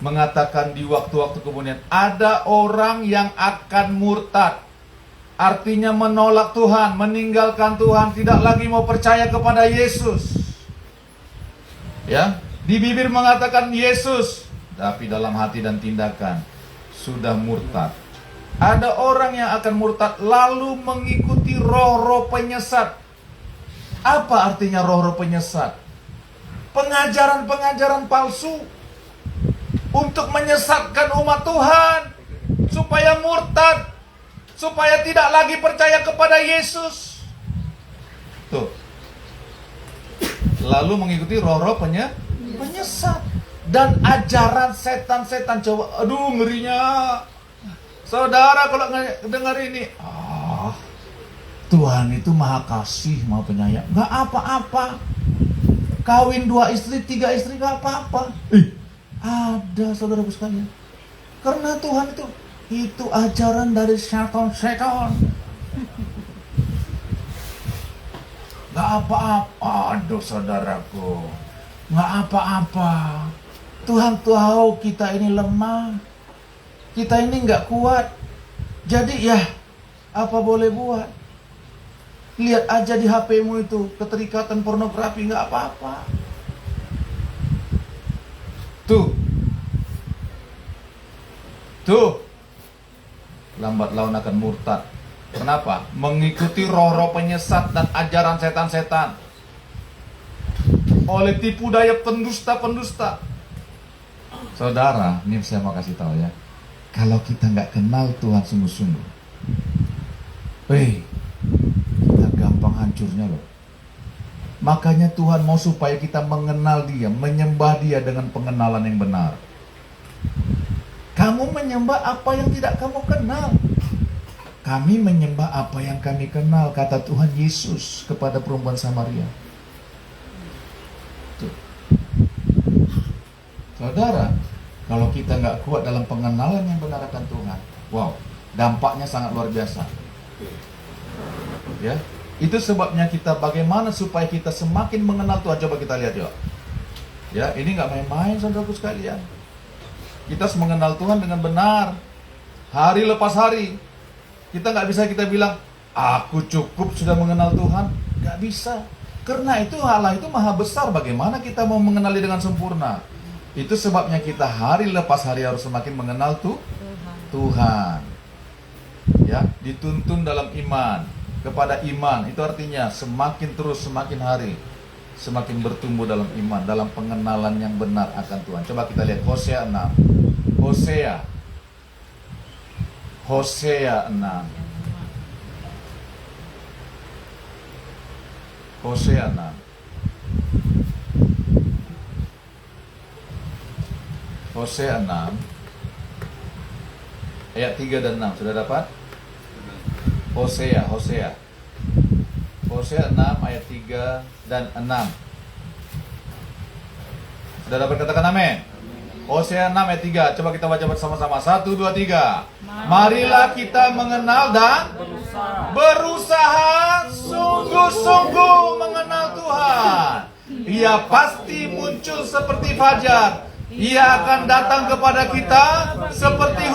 mengatakan di waktu-waktu kemudian ada orang yang akan murtad, artinya menolak Tuhan, meninggalkan Tuhan, tidak lagi mau percaya kepada Yesus. Ya, di bibir mengatakan Yesus, tapi dalam hati dan tindakan sudah murtad. Ada orang yang akan murtad lalu mengikuti roh-roh penyesat. Apa artinya roh-roh penyesat? Pengajaran-pengajaran palsu untuk menyesatkan umat Tuhan supaya murtad, supaya tidak lagi percaya kepada Yesus. Tuh. Lalu mengikuti roh-roh penyesat dan ajaran setan-setan. Coba, aduh, ngerinya. Saudara kalau dengar ini, Tuhan itu maha kasih, maha penyayang. Gak apa-apa. Kawin 2 istri, 3 istri, gak apa-apa. Ada, saudaraku sekalian. Karena Tuhan itu ajaran dari setan-setan. Gak apa-apa, aduh saudaraku, gak apa-apa. Tuhan tahu kita ini lemah, kita ini gak kuat. Jadi ya, apa boleh buat. Lihat aja di HP-mu itu, keterikatan pornografi, gak apa-apa. Tuh, Tuh, lambat laun akan murtad. Kenapa? Mengikuti roh-roh penyesat dan ajaran setan-setan. Oleh tipu daya pendusta-pendusta. Saudara, ini saya mau kasih tahu ya. Kalau kita nggak kenal Tuhan sungguh-sungguh, kita gampang hancurnya loh. Makanya Tuhan mau supaya kita mengenal Dia, menyembah Dia dengan pengenalan yang benar. Kamu menyembah apa yang tidak kamu kenal. Kami menyembah apa yang kami kenal, kata Tuhan Yesus kepada perempuan Samaria. Tuh. Saudara, kalau kita nggak kuat dalam pengenalan yang benar akan Tuhan, wow, dampaknya sangat luar biasa. Ya, itu sebabnya kita bagaimana supaya kita semakin mengenal Tuhan. Coba kita lihat yuk. Ya, ini nggak main-main, saudaraku sekalian. Kita harus mengenal Tuhan dengan benar, hari lepas hari. Kita nggak bisa kita bilang, aku cukup sudah mengenal Tuhan. Nggak bisa. Karena itu Allah itu maha besar. Bagaimana kita mau mengenali dengan sempurna? Itu sebabnya kita hari lepas hari harus semakin mengenal Tuhan. Ya, dituntun dalam iman. Kepada iman, itu artinya semakin terus, semakin hari semakin bertumbuh dalam iman, dalam pengenalan yang benar akan Tuhan. Coba kita lihat Hosea 6. Hosea 6. Hosea 6. Hosea 6 ayat 3 dan 6. Sudah dapat? Hosea 6 ayat 3 dan 6. Sudah dapat, katakan amin. Hosea 6 ayat 3. Coba kita baca bersama-sama. 1, 2, 3. Marilah kita mengenal dan berusaha sungguh-sungguh mengenal Tuhan. Ia pasti muncul seperti fajar. Ia akan datang kepada kita seperti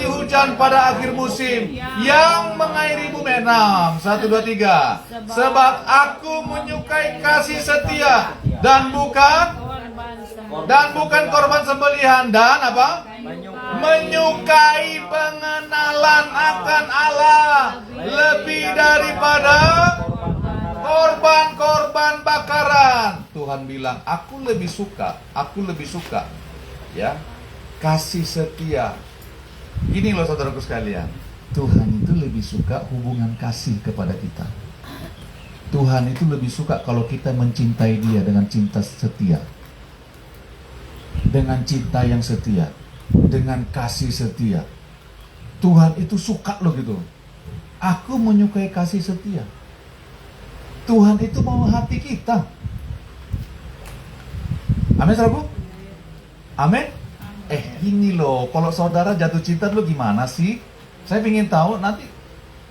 hujan pada akhir musim yang mengairi bumi. 6, 1, 2, 3. Sebab aku menyukai kasih setia dan bukan korban sembelihan, dan apa? Menyukai pengenalan akan Allah lebih daripada korban bakaran. Tuhan bilang, aku lebih suka ya, kasih setia. Gini loh saudaraku sekalian, Tuhan itu lebih suka hubungan kasih kepada kita. Tuhan itu lebih suka kalau kita mencintai Dia dengan cinta setia, dengan cinta yang setia, dengan kasih setia. Tuhan itu suka loh gitu. Aku menyukai kasih setia. Tuhan itu mau hati kita. Amin, saudaraku? Amin? Gini loh, kalau saudara jatuh cinta dulu gimana sih? Saya ingin tahu, nanti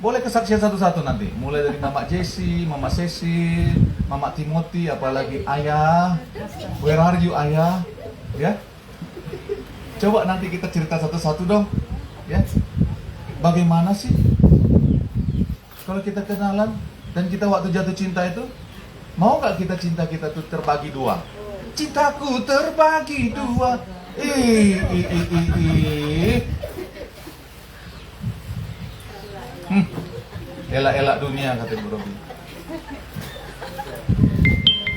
boleh kesaksian satu-satu nanti. Mulai dari Mama Jessie, Mama Sesi, Mama Timothy, apalagi Ayah. Where are you, Ayah? Ya. Coba nanti kita cerita satu-satu dong. Ya. Bagaimana sih kalau kita kenalan dan kita waktu jatuh cinta itu, mau gak kita cinta kita tuh terbagi dua? Cintaku terbagi dua. Elak-elak dunia, kata Bu Robi.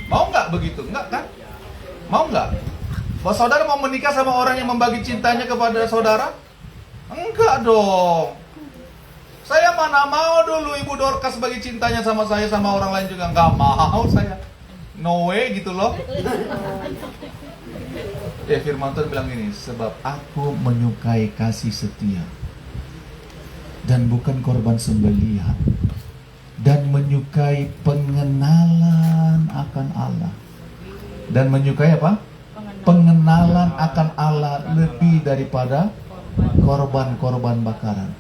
Mau gak begitu? Enggak kan? Mau gak? Bahwa saudara mau menikah sama orang yang membagi cintanya kepada saudara? Enggak dong. Saya mana mau dulu Ibu Dorcas bagi cintanya sama saya, sama orang lain juga. Nggak mau saya. No way gitu loh. Firman Tuhan bilang gini, sebab aku menyukai kasih setia dan bukan korban sembelihan, dan menyukai pengenalan akan Allah. Dan menyukai apa? Pengenalan akan Allah lebih daripada korban-korban bakaran.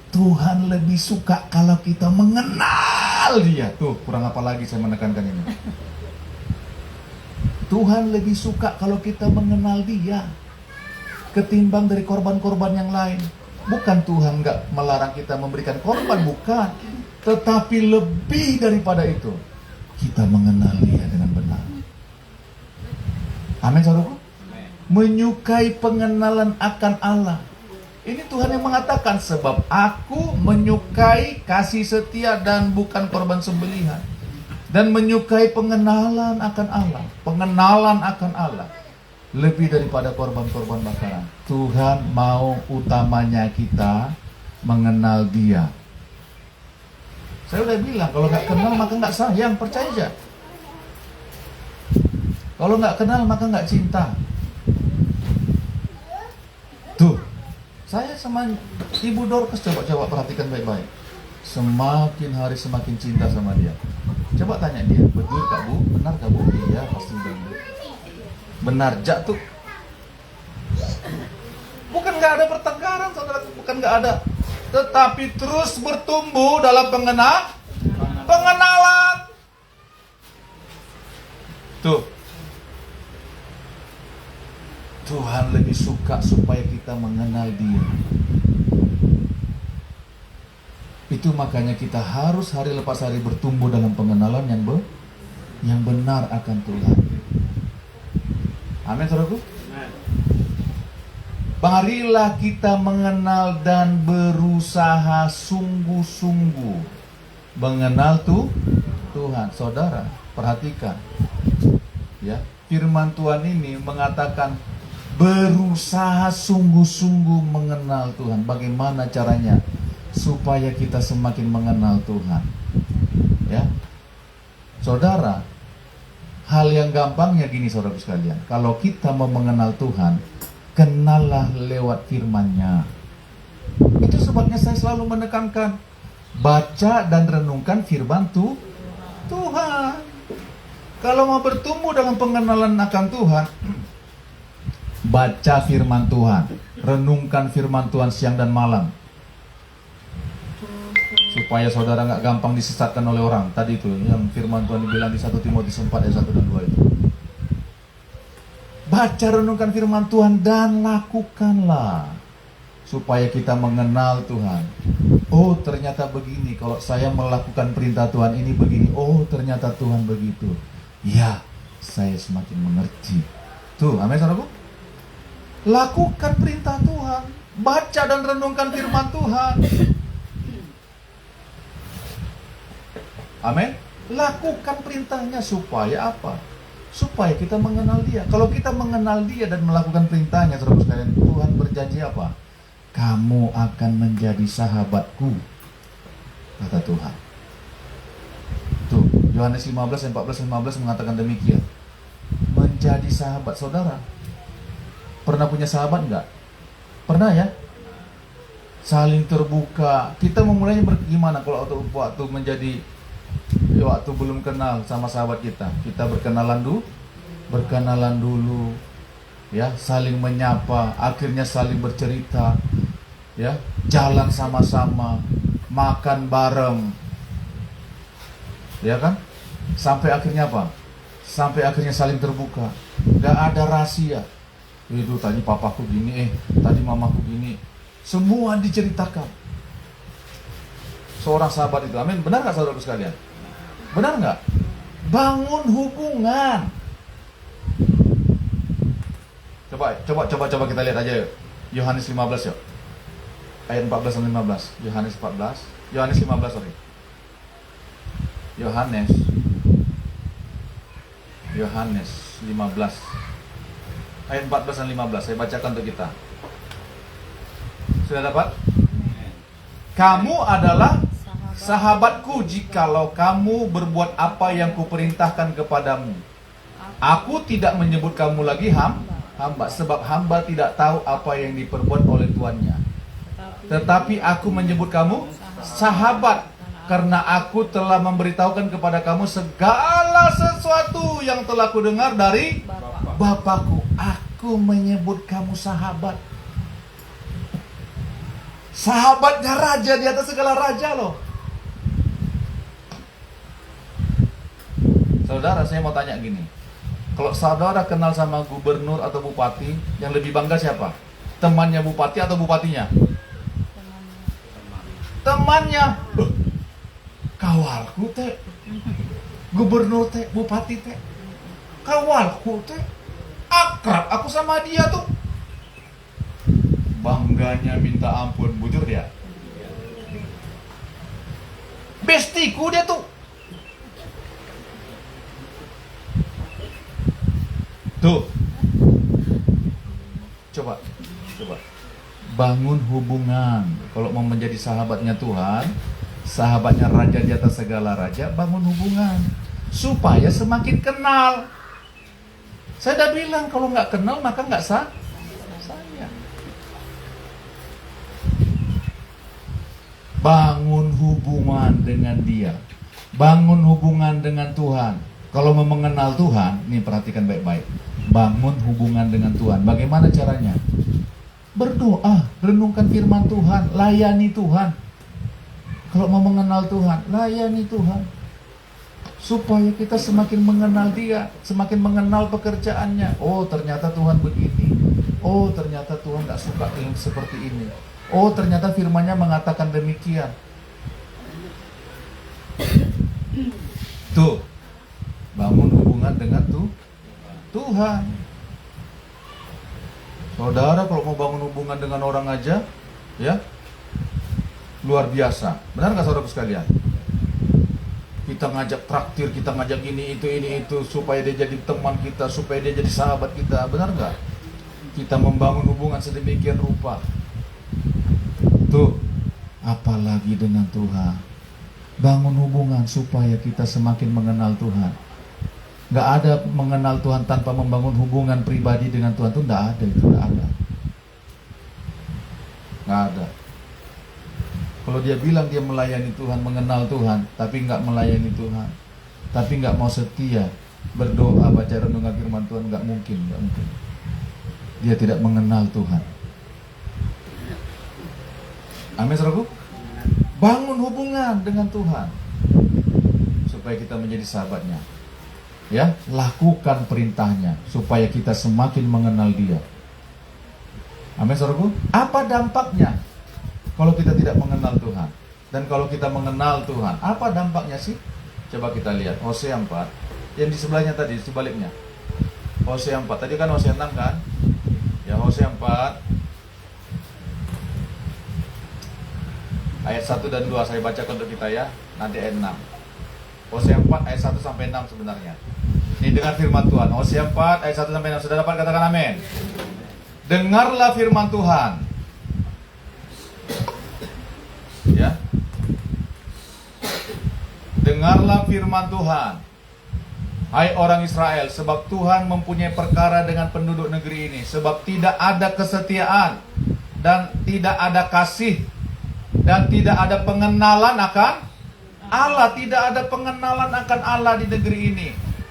Tuhan lebih suka kalau kita mengenal Dia. Tuh, kurang apa lagi saya menekankan ini. Tuhan lebih suka kalau kita mengenal Dia ketimbang dari korban-korban yang lain. Bukan Tuhan nggak melarang kita memberikan korban, bukan. Tetapi lebih daripada itu, kita mengenal Dia dengan benar. Amin, saudaraku. menyukai pengenalan akan Allah. Ini Tuhan yang mengatakan, sebab aku menyukai kasih setia dan bukan korban sembelihan. Dan menyukai pengenalan akan Allah. Pengenalan akan Allah lebih daripada korban-korban bakaran. Tuhan mau utamanya kita mengenal Dia. Saya udah bilang, kalau nggak kenal maka nggak sayang, percaya aja. Kalau nggak kenal maka nggak cinta. Tuh, saya sama Ibu Dorcas coba perhatikan baik-baik. Semakin hari semakin cinta sama dia. Coba tanya dia, betul Kak Bu? Benar Kak Bu? Iya, pasti benar. Benar, jatuh. Bukan nggak ada pertengkaran, saudara, bukan nggak ada. Tetapi terus bertumbuh dalam pengenalan. Tuh. Tuhan lebih suka supaya kita mengenal Dia. Itu makanya kita harus hari lepas hari bertumbuh dalam pengenalan yang benar akan Tuhan. Amin, saudaraku. Marilah kita mengenal dan berusaha sungguh-sungguh mengenal Tuhan. Saudara, perhatikan. Ya, firman Tuhan ini mengatakan berusaha sungguh-sungguh mengenal Tuhan. Bagaimana caranya supaya kita semakin mengenal Tuhan? Ya, saudara, hal yang gampangnya gini, saudara sekalian. Kalau kita mau mengenal Tuhan, kenallah lewat firman-Nya. Itu sebabnya saya selalu menekankan, baca dan renungkan firman Tuhan. Kalau mau bertumbuh dalam pengenalan akan Tuhan, baca firman Tuhan, renungkan firman Tuhan siang dan malam, supaya saudara nggak gampang disesatkan oleh orang. Tadi itu yang firman Tuhan dibilang di 1 Timotius 4 ayat 1 dan 2 itu. Baca, renungkan firman Tuhan dan lakukanlah, supaya kita mengenal Tuhan. Oh, ternyata begini, kalau saya melakukan perintah Tuhan ini begini. Oh, ternyata Tuhan begitu. Ya, saya semakin mengerti. Tuh, amin saudaraku. Lakukan perintah Tuhan, baca dan renungkan firman Tuhan. Amin. Lakukan perintahnya supaya apa? Supaya kita mengenal Dia. Kalau kita mengenal Dia dan melakukan perintahnya, saudara sekalian, Tuhan berjanji apa? Kamu akan menjadi sahabatku, kata Tuhan. Tuh, Yohanes 15, 14-15 mengatakan demikian. Menjadi sahabat. Saudara, pernah punya sahabat enggak? Pernah ya? Saling terbuka. Kita memulainya bagaimana kalau waktu menjadi, waktu belum kenal sama sahabat kita? Kita berkenalan dulu, ya, saling menyapa, akhirnya saling bercerita, ya, jalan sama-sama, makan bareng, ya kan? Sampai akhirnya apa? Sampai akhirnya saling terbuka, gak ada rahasia. Itu tadi papaku gini, tadi mamaku gini, semua diceritakan. Seorang sahabat itu, amin. Benar gak saudara sekalian? Benar gak? Bangun hubungan. Coba kita lihat aja yuk. Yohanes 15 yuk. Ayat 14 dan 15. Yohanes 15 sorry. Yohanes 15. Ayat 14 dan 15. Saya bacakan untuk kita. Sudah dapat? Kamu adalah sahabatku jikalau kamu berbuat apa yang kuperintahkan kepadamu. Aku tidak menyebut kamu lagi hamba, sebab hamba tidak tahu apa yang diperbuat oleh tuannya. Tetapi aku menyebut kamu sahabat, karena aku telah memberitahukan kepada kamu segala sesuatu yang telah kudengar dari Bapakku. Aku menyebut kamu sahabat. Sahabatnya raja di atas segala raja loh. Saudara, saya mau tanya gini. Kalau saudara kenal sama gubernur atau bupati, yang lebih bangga siapa? Temannya bupati atau bupatinya? Temannya. Kawalku teh, gubernur teh, bupati teh, kawalku teh. akrab aku sama dia tuh. Bangganya minta ampun, bujur dia. Bestiku dia tuh. Tuh. Coba. Bangun hubungan. Kalau mau menjadi sahabatnya Tuhan, sahabatnya raja di atas segala raja, bangun hubungan supaya semakin kenal. Saya udah bilang kalau nggak kenal maka nggak saya. Bangun hubungan dengan dia, bangun hubungan dengan Tuhan. Kalau mau mengenal Tuhan, nih perhatikan baik-baik. Bangun hubungan dengan Tuhan. Bagaimana caranya? Berdoa, renungkan firman Tuhan, layani Tuhan. Kalau mau mengenal Tuhan, layani Tuhan. Supaya kita semakin mengenal dia, semakin mengenal pekerjaannya. Oh, ternyata Tuhan begini. Oh, ternyata Tuhan gak suka yang seperti ini. Oh, ternyata firman-Nya mengatakan demikian. Tuh, bangun hubungan dengan Tuhan. Saudara kalau mau bangun hubungan dengan orang aja, ya, luar biasa. Benar gak saudara sekalian? Kita ngajak traktir, kita ngajak ini itu, supaya dia jadi teman kita, supaya dia jadi sahabat kita. Benar gak? Kita membangun hubungan sedemikian rupa. Tuh, apalagi dengan Tuhan. Bangun hubungan supaya kita semakin mengenal Tuhan. Gak ada mengenal Tuhan tanpa membangun hubungan pribadi dengan Tuhan. Itu gak ada, itu gak ada. Gak ada. Kalau dia bilang dia melayani Tuhan, mengenal Tuhan, tapi gak melayani Tuhan, tapi gak mau setia berdoa, baca renungan firman Tuhan, gak mungkin. Dia tidak mengenal Tuhan. Amin, saudaraku. Bangun hubungan dengan Tuhan supaya kita menjadi sahabatnya. Ya, lakukan perintahnya supaya kita semakin mengenal dia. Amin, saudaraku. Apa dampaknya kalau kita tidak mengenal Tuhan? Dan kalau kita mengenal Tuhan, apa dampaknya sih? Coba kita lihat Hosea 4. Yang di sebelahnya tadi, sebaliknya. Hosea 4. Tadi kan Hosea 6 kan? Ya, Hosea 4 ayat 1 dan 2 saya bacakan untuk kita ya. Nanti ayat 6. Hosea 4 ayat 1 sampai 6 sebenarnya. Ini dengar firman Tuhan. Hosea 4 ayat 1 sampai 6. Sudah dapat, katakan amin. Dengarlah firman Tuhan. Ya. Dengarlah firman Tuhan. Hai orang Israel, sebab Tuhan mempunyai perkara dengan penduduk negeri ini, sebab tidak ada kesetiaan dan tidak ada kasih dan tidak ada pengenalan akan Allah. Tidak ada pengenalan akan Allah di negeri ini.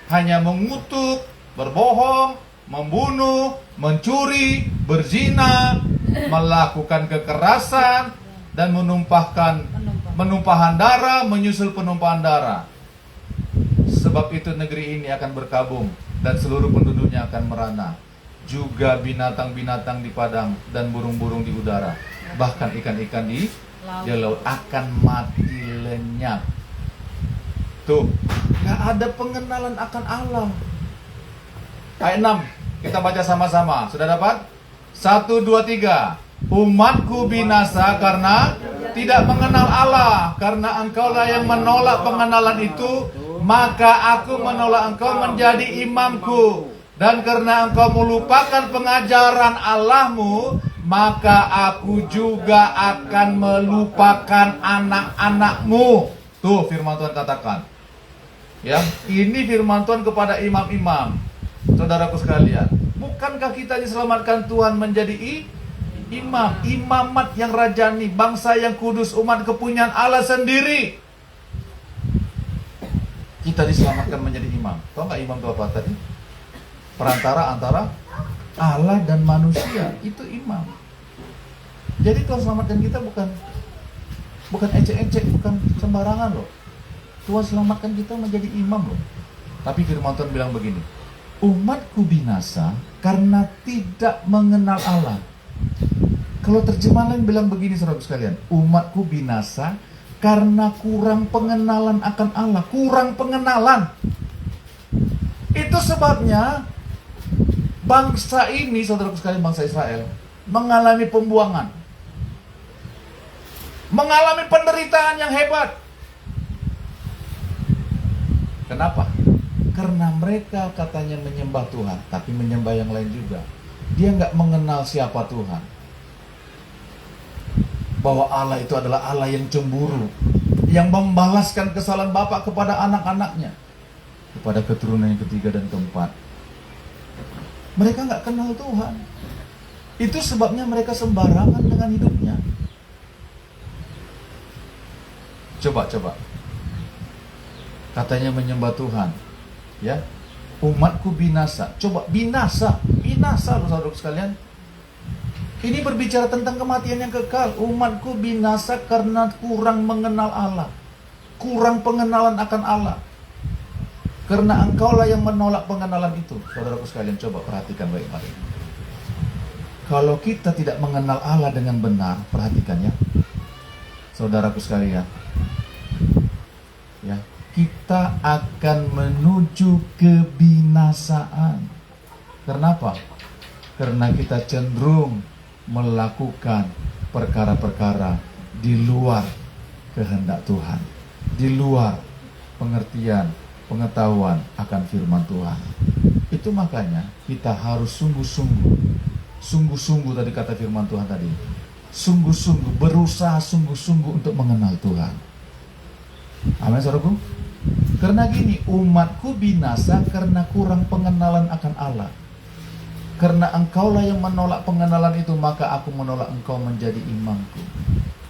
Hanya mengutuk, berbohong, membunuh, mencuri, berzina, melakukan kekerasan, dan menumpahan darah, menyusul penumpahan darah. Sebab itu negeri ini akan berkabung dan seluruh penduduknya akan merana. Juga binatang-binatang di padang dan burung-burung di udara. Bahkan ikan-ikan di laut akan mati lenyap. Tuh, gak ada pengenalan akan Allah. Ayat 6, kita baca sama-sama. Sudah dapat? 1, 2, 3. Umatku binasa karena tidak mengenal Allah. Karena engkaulah yang menolak pengenalan itu, maka aku menolak engkau menjadi imamku. Dan karena engkau melupakan pengajaran Allahmu, maka aku juga akan melupakan anak-anakmu. Tuh firman Tuhan katakan. Ya, ini firman Tuhan kepada imam-imam. Saudaraku sekalian, bukankah kita diselamatkan Tuhan menjadi imam, imamat yang rajani, bangsa yang kudus, umat kepunyaan Allah sendiri. Kita diselamatkan menjadi imam. Tahu nggak imam itu apa tadi? Perantara antara Allah dan manusia, itu imam. Jadi Tuhan selamatkan kita bukan ecek-ecek, bukan sembarangan loh. Tuhan selamatkan kita menjadi imam loh. Tapi firman Tuhan bilang begini, umatku binasa karena tidak mengenal Allah. Kalau terjemahan lain bilang begini saudara sekalian, umatku binasa karena kurang pengenalan akan Allah. Kurang pengenalan. Itu sebabnya Bangsa ini, saudaraku sekalian, bangsa Israel mengalami pembuangan, mengalami penderitaan yang hebat. Kenapa? Karena mereka katanya menyembah Tuhan, tapi menyembah yang lain juga. Dia nggak mengenal siapa Tuhan. Bahwa Allah itu adalah Allah yang cemburu, yang membalaskan kesalahan Bapa kepada anak-anaknya, kepada keturunan yang ketiga dan keempat. Mereka nggak kenal Tuhan. Itu sebabnya mereka sembarangan dengan hidupnya. Coba. Katanya menyembah Tuhan, ya. Umatku binasa. Coba binasa loh saudara sekalian. Ini berbicara tentang kematian yang kekal. Umatku binasa karena kurang mengenal Allah, kurang pengenalan akan Allah. Karena engkaulah yang menolak pengenalan itu. Saudaraku sekalian, coba perhatikan baik-baik. Kalau kita tidak mengenal Allah dengan benar, perhatikan ya, saudaraku sekalian, ya, kita akan menuju kebinasaan. Kenapa? Karena kita cenderung melakukan perkara-perkara di luar kehendak Tuhan, di luar pengertian, pengetahuan akan firman Tuhan. Itu makanya kita harus sungguh-sungguh tadi kata firman Tuhan tadi, sungguh-sungguh, berusaha sungguh-sungguh untuk mengenal Tuhan. Amin, saudaraku. Karena gini, umatku binasa karena kurang pengenalan akan Allah. Karena engkaulah yang menolak pengenalan itu, maka aku menolak engkau menjadi imamku.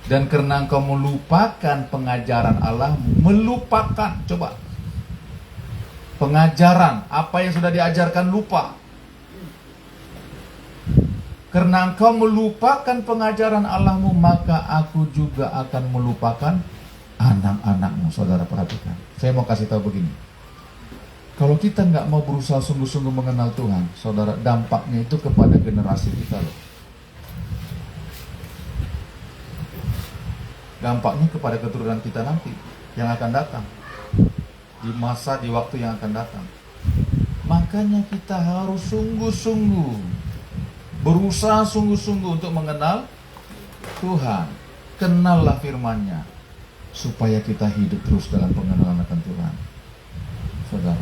Dan karena engkau melupakan pengajaran Allah, melupakan, coba, pengajaran, apa yang sudah diajarkan lupa. Karena engkau melupakan pengajaran Allahmu, maka aku juga akan melupakan anak-anakmu. Saudara perhatikan, saya mau kasih tahu begini. Kalau kita nggak mau berusaha sungguh-sungguh mengenal Tuhan, saudara, dampaknya itu kepada generasi kita loh. Dampaknya kepada keturunan kita nanti yang akan datang, di masa, di waktu yang akan datang. Makanya kita harus sungguh-sungguh, berusaha sungguh-sungguh untuk mengenal Tuhan. Kenallah firman-Nya, supaya kita hidup terus dalam pengenalan akan Tuhan. Saudara,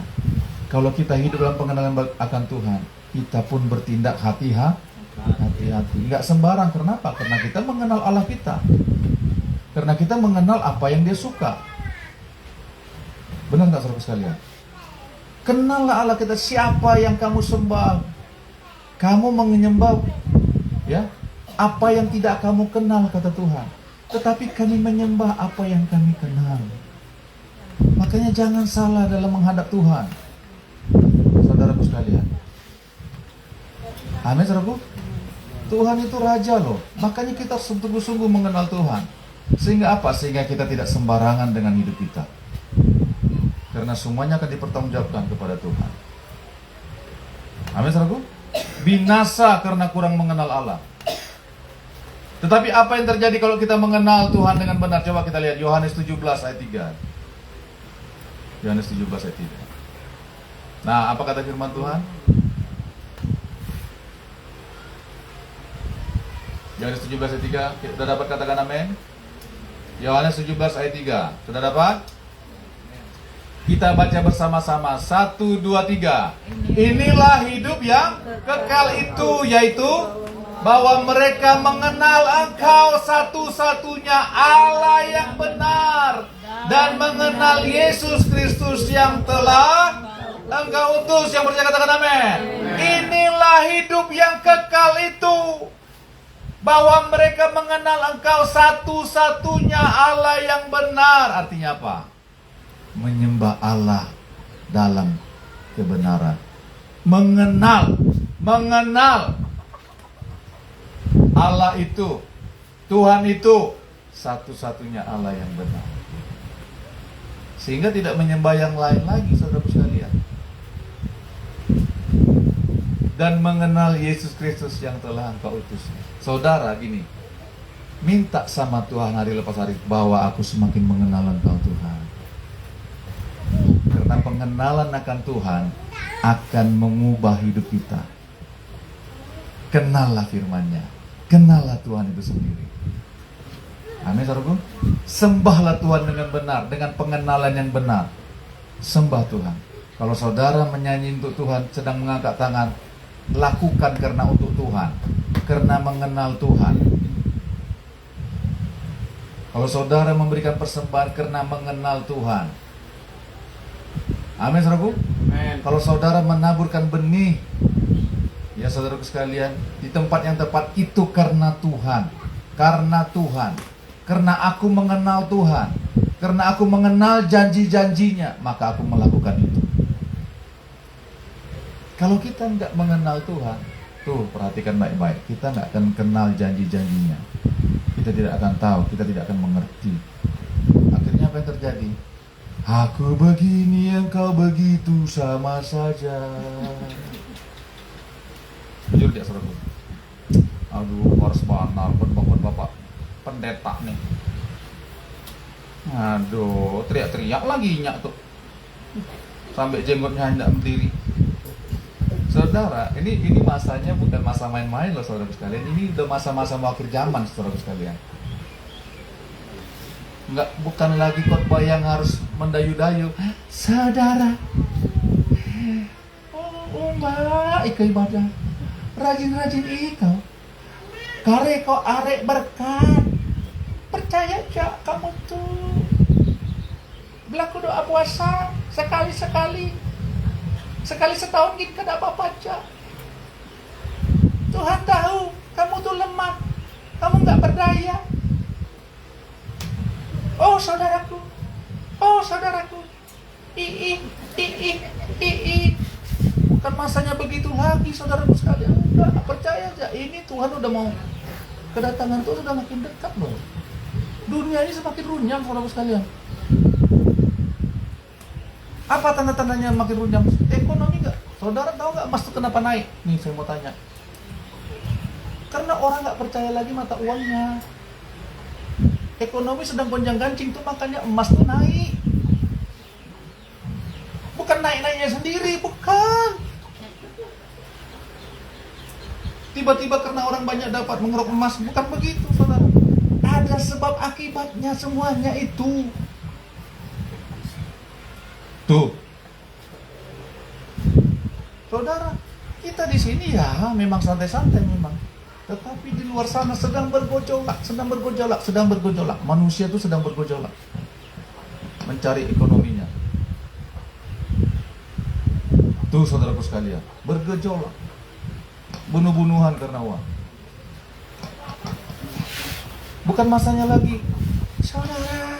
kalau kita hidup dalam pengenalan akan Tuhan, kita pun bertindak hati-hati. Nggak sembarang. Kenapa? Karena kita mengenal Allah kita. Karena kita mengenal apa yang Dia suka. Benar nggak saudara sekalian? Kenallah Allah kita. Siapa yang kamu sembah? Kamu menyembah, ya, apa yang tidak kamu kenal, kata Tuhan. Tetapi kami menyembah apa yang kami kenal. Makanya jangan salah dalam menghadap Tuhan, saudaraku sekalian. Amin, saudaraku. Tuhan itu Raja loh. Makanya kita sungguh-sungguh mengenal Tuhan. Sehingga apa? Sehingga kita tidak sembarangan dengan hidup kita. Karena semuanya akan dipertanggungjawabkan kepada Tuhan. Amin, saudaraku. Binasa karena kurang mengenal Allah. Tetapi apa yang terjadi kalau kita mengenal Tuhan dengan benar? Coba kita lihat Yohanes 17 ayat 3. Yohanes 17 ayat 3. Nah, apa kata firman Tuhan? Yohanes 17 ayat 3. Sudah dapat katakan amin? Yohanes 17 ayat 3. Sudah dapat? Kita baca bersama-sama. 1, 2, 3. Inilah hidup yang kekal itu, yaitu bahwa mereka mengenal Engkau satu-satunya Allah yang benar, dan mengenal Yesus Kristus yang telah Engkau utus. Yang percaya katakan amin. Inilah hidup yang kekal itu, bahwa mereka mengenal Engkau satu-satunya Allah yang benar. Artinya apa? Menyembah Allah dalam kebenaran. Mengenal Allah itu, Tuhan itu satu-satunya Allah yang benar. Sehingga tidak menyembah yang lain lagi, saudara sekalian. Dan mengenal Yesus Kristus yang telah Engkau utus. Saudara, gini, minta sama Tuhan hari lepas hari, bahwa aku semakin mengenal Engkau Tuhan. Karena pengenalan akan Tuhan akan mengubah hidup kita. Kenallah firman-Nya. Kenallah Tuhan itu sendiri. Amin, saudaraku. Sembahlah Tuhan dengan benar, dengan pengenalan yang benar. Sembah Tuhan. Kalau saudara menyanyi untuk Tuhan, sedang mengangkat tangan, lakukan karena untuk Tuhan, karena mengenal Tuhan. Kalau saudara memberikan persembahan karena mengenal Tuhan. Amin, saudaraku. Kalau saudara menaburkan benih, ya saudaraku sekalian, di tempat yang tepat itu karena Tuhan. Karena Tuhan. Karena aku mengenal Tuhan. Karena aku mengenal janji-janjinya, maka aku melakukan itu. Kalau kita nggak mengenal Tuhan, tuh perhatikan baik-baik, kita nggak akan kenal janji-janjinya. Kita tidak akan tahu, kita tidak akan mengerti. Akhirnya apa yang terjadi? Aku begini, engkau begitu, sama saja. Jujur dia, saudaraku. Aduh, harus benar, bapak pendeta nih. Aduh, teriak-teriak lagi nyak tuh. Sampai jenggotnya hendak berdiri. Saudara, ini masanya bukan masa main-main loh saudara sekalian. Ini udah masa-masa mau akhir zaman saudara sekalian. Bukan lagi khotbah yang harus mendayu-dayu. Saudara, mbak, ikut ibadah. Rajin-rajin ikut. Kare kok arek berkat. Percaya aja kamu tuh. Berlaku doa puasa sekali-sekali. Sekali setahun kita tidak apa-apa aja. Tuhan tahu kamu tuh lemah, kamu nggak berdaya. Oh saudaraku, ii. Bukan masanya begitu lagi saudaraku sekalian. Nggak percaya aja. Ini Tuhan udah mau kedatangan Tuhan sudah makin dekat loh. Dunia ini semakin runyam saudaraku sekalian. Apa tanda-tandanya makin runyam? Ekonomi nggak? Saudara tahu nggak emas itu kenapa naik? Nih saya mau tanya. Karena orang nggak percaya lagi mata uangnya. Ekonomi sedang gonjang-ganjing tuh makanya emas tuh naik. Bukan naik-naiknya sendiri, bukan. Tiba-tiba karena orang banyak dapat mengeruk emas, bukan begitu saudara. Ada sebab akibatnya semuanya itu. Tuh, saudara, kita di sini ya memang santai-santai memang, tetapi di luar sana sedang bergojolak. Manusia itu sedang bergojolak, mencari ekonominya. Tuh, saudaraku sekalian, bergejolak, bunuh-bunuhan karena uang. Bukan masanya lagi, saudara.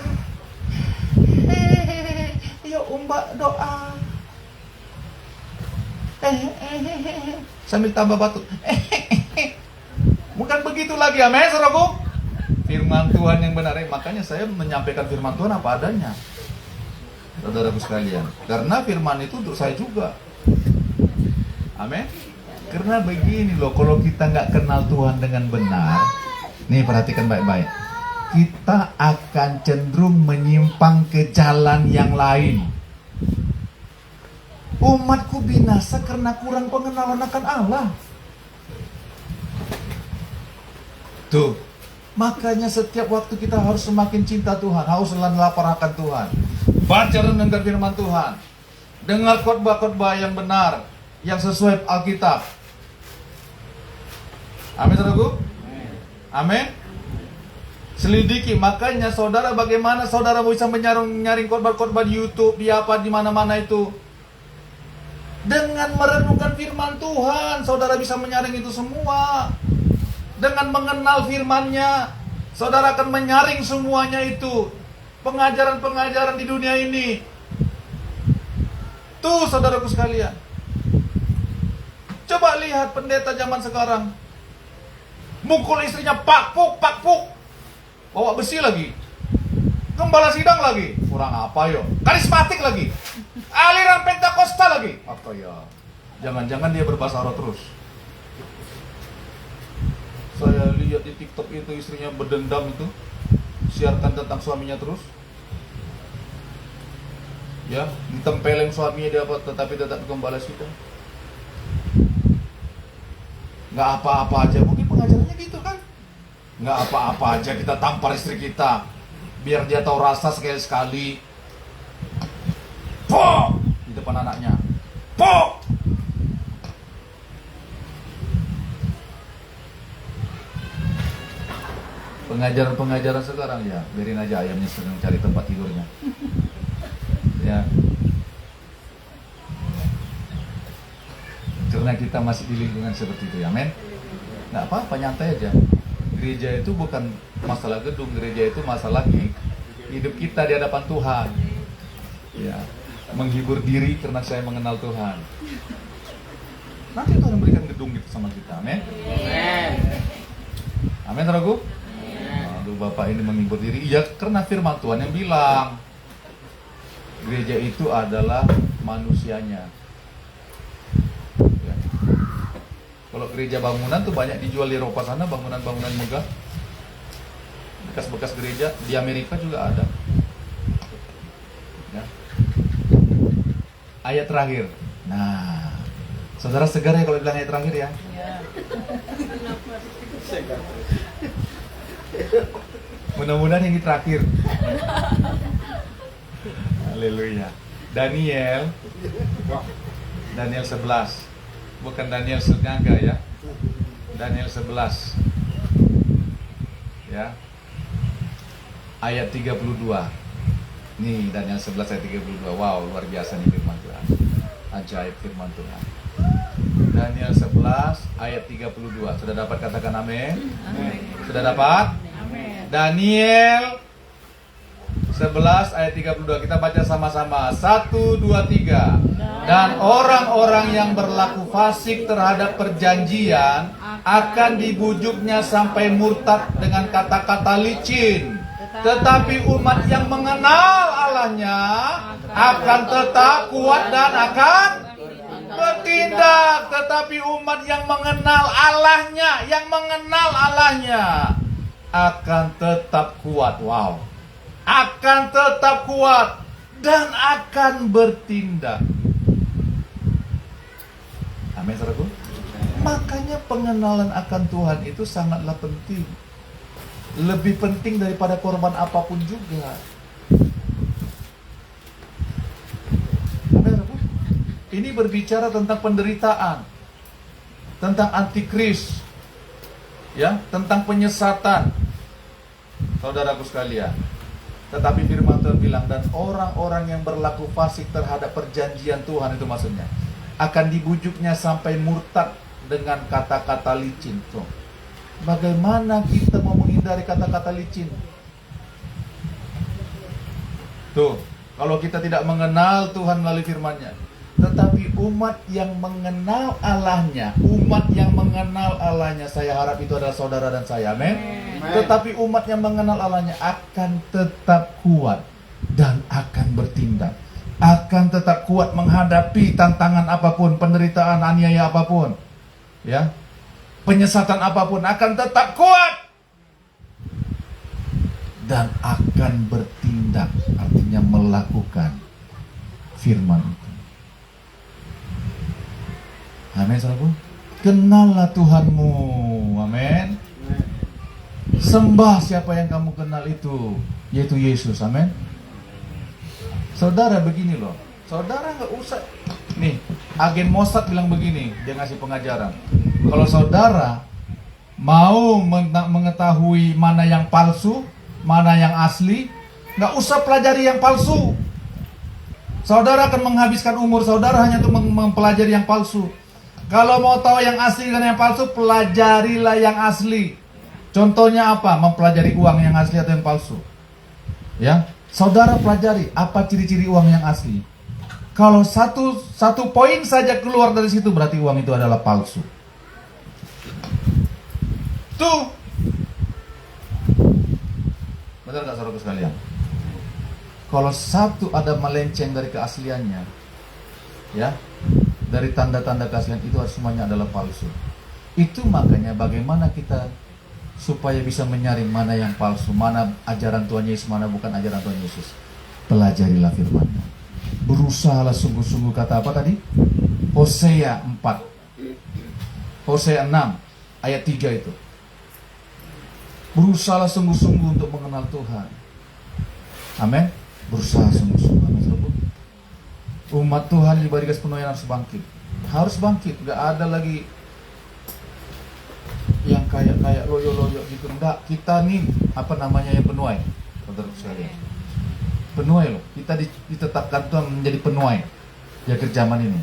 Mbak doa sambil tambah batu. Bukan begitu lagi, amin saudaraku. Firman Tuhan yang benar. Makanya saya menyampaikan firman Tuhan apa adanya, saudaraku sekalian. Karena firman itu untuk saya juga, amin. Karena begini loh, kalau kita nggak kenal Tuhan dengan benar, nih perhatikan baik-baik, kita akan cenderung menyimpang ke jalan yang lain. Umatku binasa karena kurang pengenalan akan Allah. Tuh, makanya setiap waktu kita harus semakin cinta Tuhan, haus dan lapar akan Tuhan. Baca dan dengar firman Tuhan. Dengar khotbah-khotbah yang benar, yang sesuai Alkitab. Amin, saudaraku? Amin. Selidiki, makanya saudara, bagaimana saudara bisa menyaring khotbah-khotbah di YouTube, di apa, di mana-mana itu. Dengan merenungkan firman Tuhan, saudara bisa menyaring itu semua. Dengan mengenal firman-Nya, saudara akan menyaring semuanya itu. Pengajaran-pengajaran di dunia ini. Tuh, saudaraku sekalian. Coba lihat pendeta zaman sekarang. Mukul istrinya, pak puk. Bawa besi lagi. Gembala sidang lagi. Kurang apa yo? Karismatik lagi. Aliran Pentakosta lagi. Apa ya? Jangan-jangan dia berbahasa roh terus. Saya lihat di TikTok itu istrinya berdendam itu, siarkan tentang suaminya terus. Ya, ditempeleng suaminya dia apa, tetapi tetap gembala sidang. nggak apa-apa aja. Mungkin pengajarannya gitu kan, nggak apa-apa aja kita tampar istri kita, biar dia tahu rasa sekali-sekali. Pok! Di depan anaknya. Pok! Pengajaran-pengajaran sekarang ya, biarin aja ayamnya sedang cari tempat tidurnya. Ya. Karena kita masih di lingkungan seperti itu ya, men. Nggak apa-apa, nyantai aja. Gereja itu bukan masalah gedung, gereja itu masalah hidup kita di hadapan Tuhan. Ya, menghibur diri karena saya mengenal Tuhan. Nanti Tuhan memberikan gedung gitu sama kita, amin. Amin, saudaraku. Aduh, Bapak ini menghibur diri. Iya, karena firman Tuhan yang bilang gereja itu adalah manusianya. Ya. Kalau gereja bangunan tuh banyak dijual di Eropa sana, bangunan-bangunan megah. Bekas-bekas gereja di Amerika juga ada. Ya. Ayat terakhir. Nah, saudara segar ya kalau bilang ayat terakhir ya. Mudah-mudahan ini terakhir. Haleluya. Daniel 11. Bukan Daniel Segaga ya. Daniel 11. Ya. Ayat 32. Nih Daniel 11 ayat 32. Wow, luar biasa nih firman Tuhan. Ajaib firman Tuhan. Daniel 11 ayat 32. Sudah dapat, katakan amin? Amin. Sudah dapat? Amin. Daniel 11 ayat 32. Kita baca sama-sama. 1, 2, 3. Dan orang-orang yang berlaku fasik terhadap perjanjian akan dibujuknya sampai murtad dengan kata-kata licin. Tetapi umat yang mengenal Allahnya akan tetap kuat dan akan bertindak. Tetapi umat yang mengenal Allahnya akan tetap kuat. Wow. Akan tetap kuat dan akan bertindak. Amin, saudaraku. Makanya pengenalan akan Tuhan itu sangatlah penting. Lebih penting daripada korban apapun juga. Amin, saudaraku. Ini berbicara tentang penderitaan, tentang antikris, ya, tentang penyesatan, saudaraku sekalian. Tetapi firman Tuhan bilang, dan orang-orang yang berlaku fasik terhadap perjanjian Tuhan, itu maksudnya, akan dibujuknya sampai murtad dengan kata-kata licin. Tuh. Bagaimana kita mau menghindari kata-kata licin? Tuh, kalau kita tidak mengenal Tuhan melalui firman-Nya. Tetapi umat yang mengenal Allahnya, saya harap itu adalah saudara dan saya, amin. Tetapi umat yang mengenal Allahnya akan tetap kuat dan akan bertindak, akan tetap kuat menghadapi tantangan apapun, penderitaan, aniaya apapun, ya, penyesatan apapun, akan tetap kuat dan akan bertindak, artinya melakukan firman itu. Amin, saudaraku. Kenallah Tuhanmu. Amin. Sembah siapa yang kamu kenal itu, yaitu Yesus. Amin. Saudara begini loh. Saudara nggak usah. Nih, agen Mossad bilang begini. Dia ngasih pengajaran. Kalau saudara mau mengetahui mana yang palsu, mana yang asli, nggak usah pelajari yang palsu. Saudara akan menghabiskan umur saudara hanya untuk mempelajari yang palsu. Kalau mau tahu yang asli dan yang palsu, pelajarilah yang asli. Contohnya apa? Mempelajari uang yang asli atau yang palsu. Ya, saudara pelajari apa ciri-ciri uang yang asli. Kalau satu poin saja keluar dari situ, berarti uang itu adalah palsu. Tuh, benar nggak saudara sekalian? Kalau satu ada melenceng dari keasliannya, ya, dari tanda-tanda keaslian itu semuanya adalah palsu. Itu makanya bagaimana kita supaya bisa menyaring mana yang palsu, mana ajaran Tuhan Yesus, mana bukan ajaran Tuhan Yesus. Pelajarilah firman-Nya. Berusahalah sungguh-sungguh, kata apa tadi? Hosea 4. Hosea 6. ayat 3 itu. Berusahalah sungguh-sungguh untuk mengenal Tuhan. Amin. Berusaha sungguh-sungguh. Amin. Umat Tuhan di Barigas Penuaian harus bangkit. Harus bangkit. Gak ada lagi yang kayak loyo-loyo gitu. Enggak. Kita nih yang penuai. Saudara sekalian. Penuai loh. Kita ditetapkan Tuhan menjadi penuai di akhir zaman ini.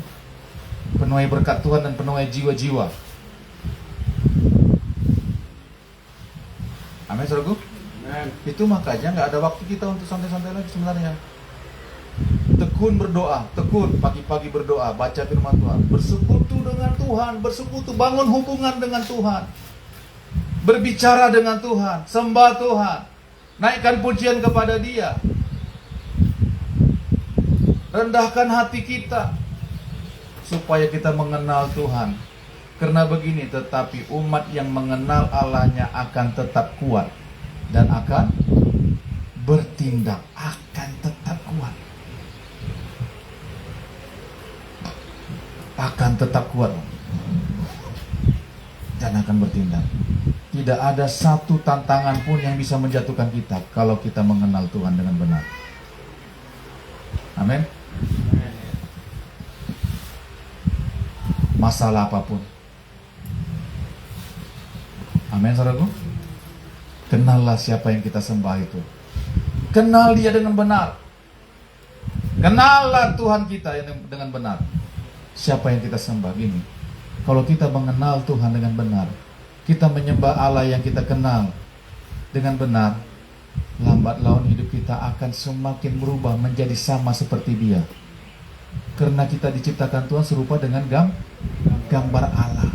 Penuai berkat Tuhan dan penuai jiwa-jiwa. Amin, saudaraku. Itu makanya nggak ada waktu kita untuk santai-santai lagi sebenarnya. Tekun berdoa, tekun pagi-pagi berdoa, baca firman Tuhan, bersekutu dengan Tuhan, bersekutu, bangun hubungan dengan Tuhan, berbicara dengan Tuhan, sembah Tuhan, naikkan pujian kepada Dia, rendahkan hati kita supaya kita mengenal Tuhan. Karena begini, tetapi umat yang mengenal Allahnya akan tetap kuat dan akan bertindak, akan tetap kuat. Akan tetap kuat dan akan bertindak. Tidak ada satu tantangan pun yang bisa menjatuhkan kita kalau kita mengenal Tuhan dengan benar. Amin. Masalah apapun. Amin, saudaraku. Kenallah siapa yang kita sembah itu. Kenal Dia dengan benar. Kenallah Tuhan kita dengan benar. Siapa yang kita sembah. Gini, kalau kita mengenal Tuhan dengan benar, kita menyembah Allah yang kita kenal dengan benar, lambat laun hidup kita akan semakin berubah menjadi sama seperti Dia. Karena kita diciptakan Tuhan serupa dengan gambar Allah.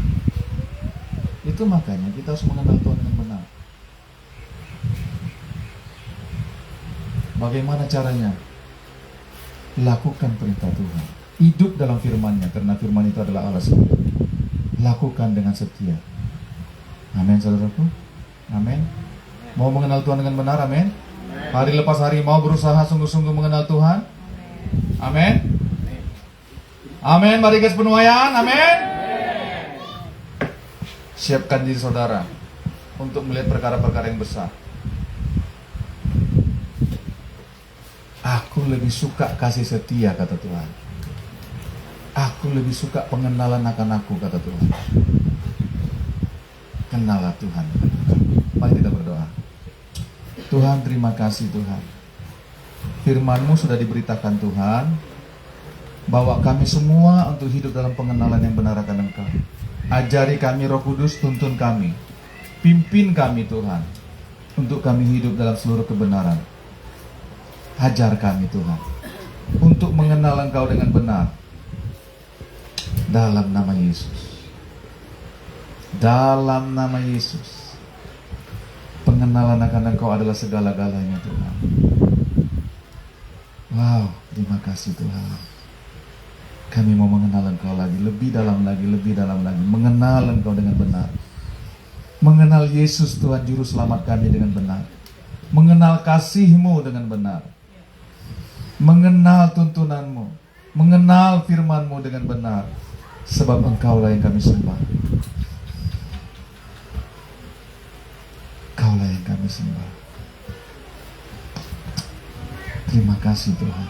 Itu makanya kita harus mengenal Tuhan dengan benar. Bagaimana caranya? Lakukan perintah Tuhan. Hidup dalam firman-Nya, karena firman itu adalah Allah sendiri. Lakukan dengan setia. Amin, saudaraku. Amin. Mau mengenal Tuhan dengan benar, amin. Hari lepas hari mau berusaha sungguh-sungguh mengenal Tuhan. Amin. Amin, Barigas Penuaian, amin. Siapkan diri saudara untuk melihat perkara-perkara yang besar. Aku lebih suka kasih setia, kata Tuhan. Aku lebih suka pengenalan akan aku, kata Tuhan. Kenallah Tuhan. Mari kita berdoa. Tuhan, terima kasih Tuhan. Firman-Mu sudah diberitakan Tuhan, bawa kami semua untuk hidup dalam pengenalan yang benar akan Engkau. Ajari kami, Roh Kudus, tuntun kami, pimpin kami Tuhan, untuk kami hidup dalam seluruh kebenaran. Ajar kami Tuhan, untuk mengenal Engkau dengan benar. Dalam nama Yesus. Dalam nama Yesus. Pengenalan akan Engkau adalah segala-galanya Tuhan. Wow, terima kasih Tuhan. Kami mau mengenal Engkau lagi, lebih dalam lagi, lebih dalam lagi. Mengenal Engkau dengan benar. Mengenal Yesus Tuhan Juru Selamat kami dengan benar. Mengenal kasih-Mu dengan benar. Mengenal tuntunan-Mu. Mengenal firman-Mu dengan benar. Sebab Engkaulah yang kami sembah. Engkaulah yang kami sembah. Terima kasih Tuhan.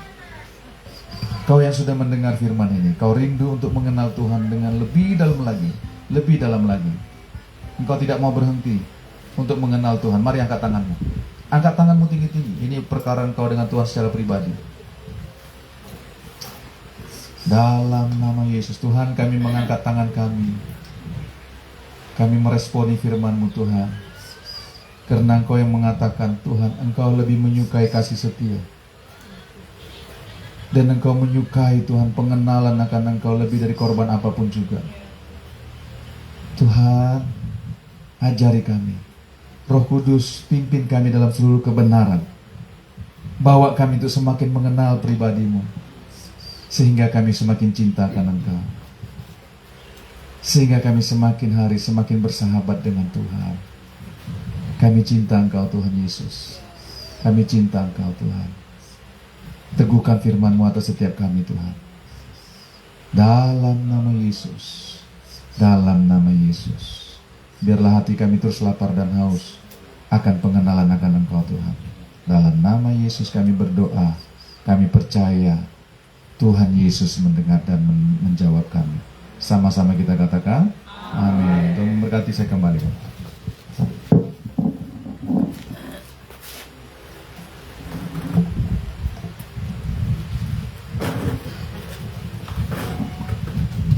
Kau yang sudah mendengar firman ini, kau rindu untuk mengenal Tuhan dengan lebih dalam lagi, lebih dalam lagi. Engkau tidak mau berhenti untuk mengenal Tuhan. Mari angkat tanganmu. Angkat tanganmu tinggi-tinggi. Ini perkara engkau dengan Tuhan secara pribadi. Dalam nama Yesus, Tuhan, kami mengangkat tangan kami. Kami meresponi firman-Mu Tuhan. Karena Engkau yang mengatakan, Tuhan, Engkau lebih menyukai kasih setia. Dan Engkau menyukai Tuhan pengenalan akan Engkau lebih dari korban apapun juga. Tuhan, ajari kami. Roh Kudus, pimpin kami dalam seluruh kebenaran. Bawa kami untuk semakin mengenal pribadi-Mu, sehingga kami semakin cinta akan Engkau. Sehingga kami semakin hari semakin bersahabat dengan Tuhan. Kami cinta Engkau Tuhan Yesus. Kami cinta Engkau Tuhan. Teguhkan firman-Mu atas setiap kami Tuhan. Dalam nama Yesus. Dalam nama Yesus. Biarlah hati kami terus lapar dan haus akan pengenalan akan Engkau Tuhan. Dalam nama Yesus kami berdoa, kami percaya Tuhan Yesus mendengar dan menjawab kami. Sama-sama kita katakan, amin. Tuhan memberkati, saya kembali.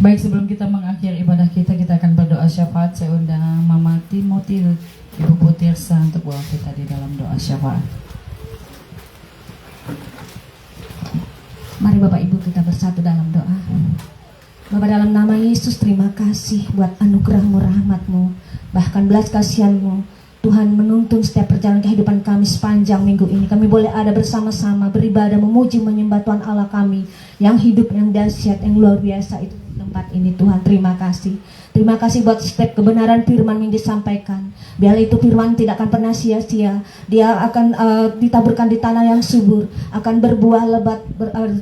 Baik, sebelum kita mengakhiri ibadah kita akan berdoa syafaat. Saya undang Mama Timothy, Ibu Putirsa untuk bawa kita di dalam doa syafaat. Mari Bapak Ibu kita bersatu dalam doa. Bapa, dalam nama Yesus, terima kasih buat anugerah-Mu, rahmat-Mu, bahkan belas kasihan-Mu. Tuhan menuntun setiap perjalanan kehidupan kami sepanjang minggu ini. Kami boleh ada bersama-sama beribadah, memuji, menyembah Tuhan Allah kami yang hidup, yang dahsyat, yang luar biasa itu di tempat ini. Tuhan, terima kasih. Terima kasih buat setiap kebenaran firman yang disampaikan. Biar itu firman tidak akan pernah sia-sia. Dia akan ditaburkan di tanah yang subur, akan berbuah lebat,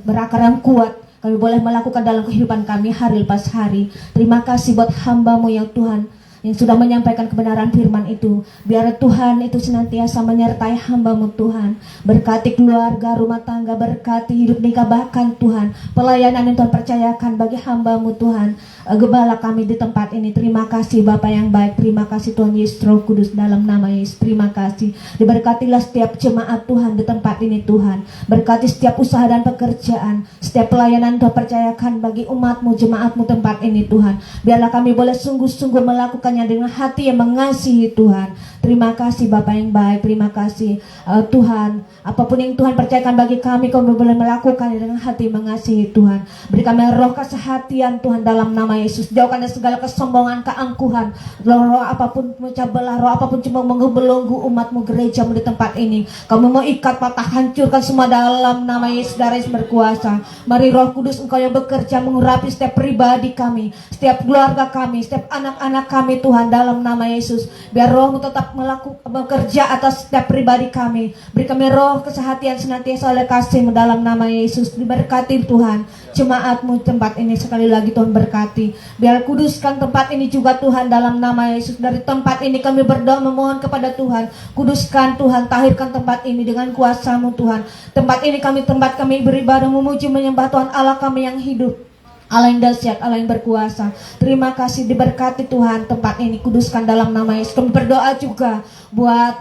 berakar yang kuat. Kami boleh melakukan dalam kehidupan kami hari lepas hari. Terima kasih buat hamba-Mu yang Tuhan, yang sudah menyampaikan kebenaran firman itu. Biar Tuhan itu senantiasa menyertai hamba-Mu Tuhan. Berkati keluarga, rumah tangga, berkati hidup nikah, bahkan Tuhan pelayanan yang Tuhan percayakan bagi hamba-Mu Tuhan, gembala kami di tempat ini. Terima kasih Bapa yang baik. Terima kasih Tuhan Yesus Roh Kudus, dalam nama Yesus. Terima kasih. Diberkatilah setiap jemaat Tuhan di tempat ini Tuhan. Berkati setiap usaha dan pekerjaan, setiap pelayanan Tuhan percayakan bagi umat-Mu, jemaat-Mu tempat ini Tuhan. Biarlah kami boleh sungguh-sungguh melakukannya dengan hati yang mengasihi Tuhan. Terima kasih Bapa yang baik. Terima kasih Tuhan. Apapun yang Tuhan percayakan bagi kami boleh melakukannya dengan hati mengasihi Tuhan. Beri kami roh kesehatian Tuhan dalam nama Yesus. Jauhkan dari segala kesombongan, keangkuhan, roh apapun memecah belah, roh apapun cuma mengebelenggu umat-Mu, gereja-Mu di tempat ini. Kami mau ikat, patah, hancurkan semua dalam nama Yesus, darah Yesus berkuasa. Mari Roh Kudus Engkau yang bekerja mengurapi setiap pribadi kami, setiap keluarga kami, setiap anak-anak kami Tuhan, dalam nama Yesus. Biar Roh-Mu tetap bekerja atas setiap pribadi kami. Beri kami roh kesehatan senantiasa oleh kasih-Mu dalam nama Yesus. Diberkati Tuhan jemaat-Mu tempat ini, sekali lagi Tuhan berkati. Biar kuduskan tempat ini juga Tuhan dalam nama Yesus. Dari tempat ini kami berdoa memohon kepada Tuhan, kuduskan Tuhan, tahirkan tempat ini dengan kuasa-Mu Tuhan. Tempat kami beribadah, memuji, menyembah Tuhan Allah kami yang hidup, Allah yang dahsyat, Allah yang berkuasa. Terima kasih, diberkati Tuhan tempat ini, kuduskan dalam nama Yesus. Kami berdoa juga buat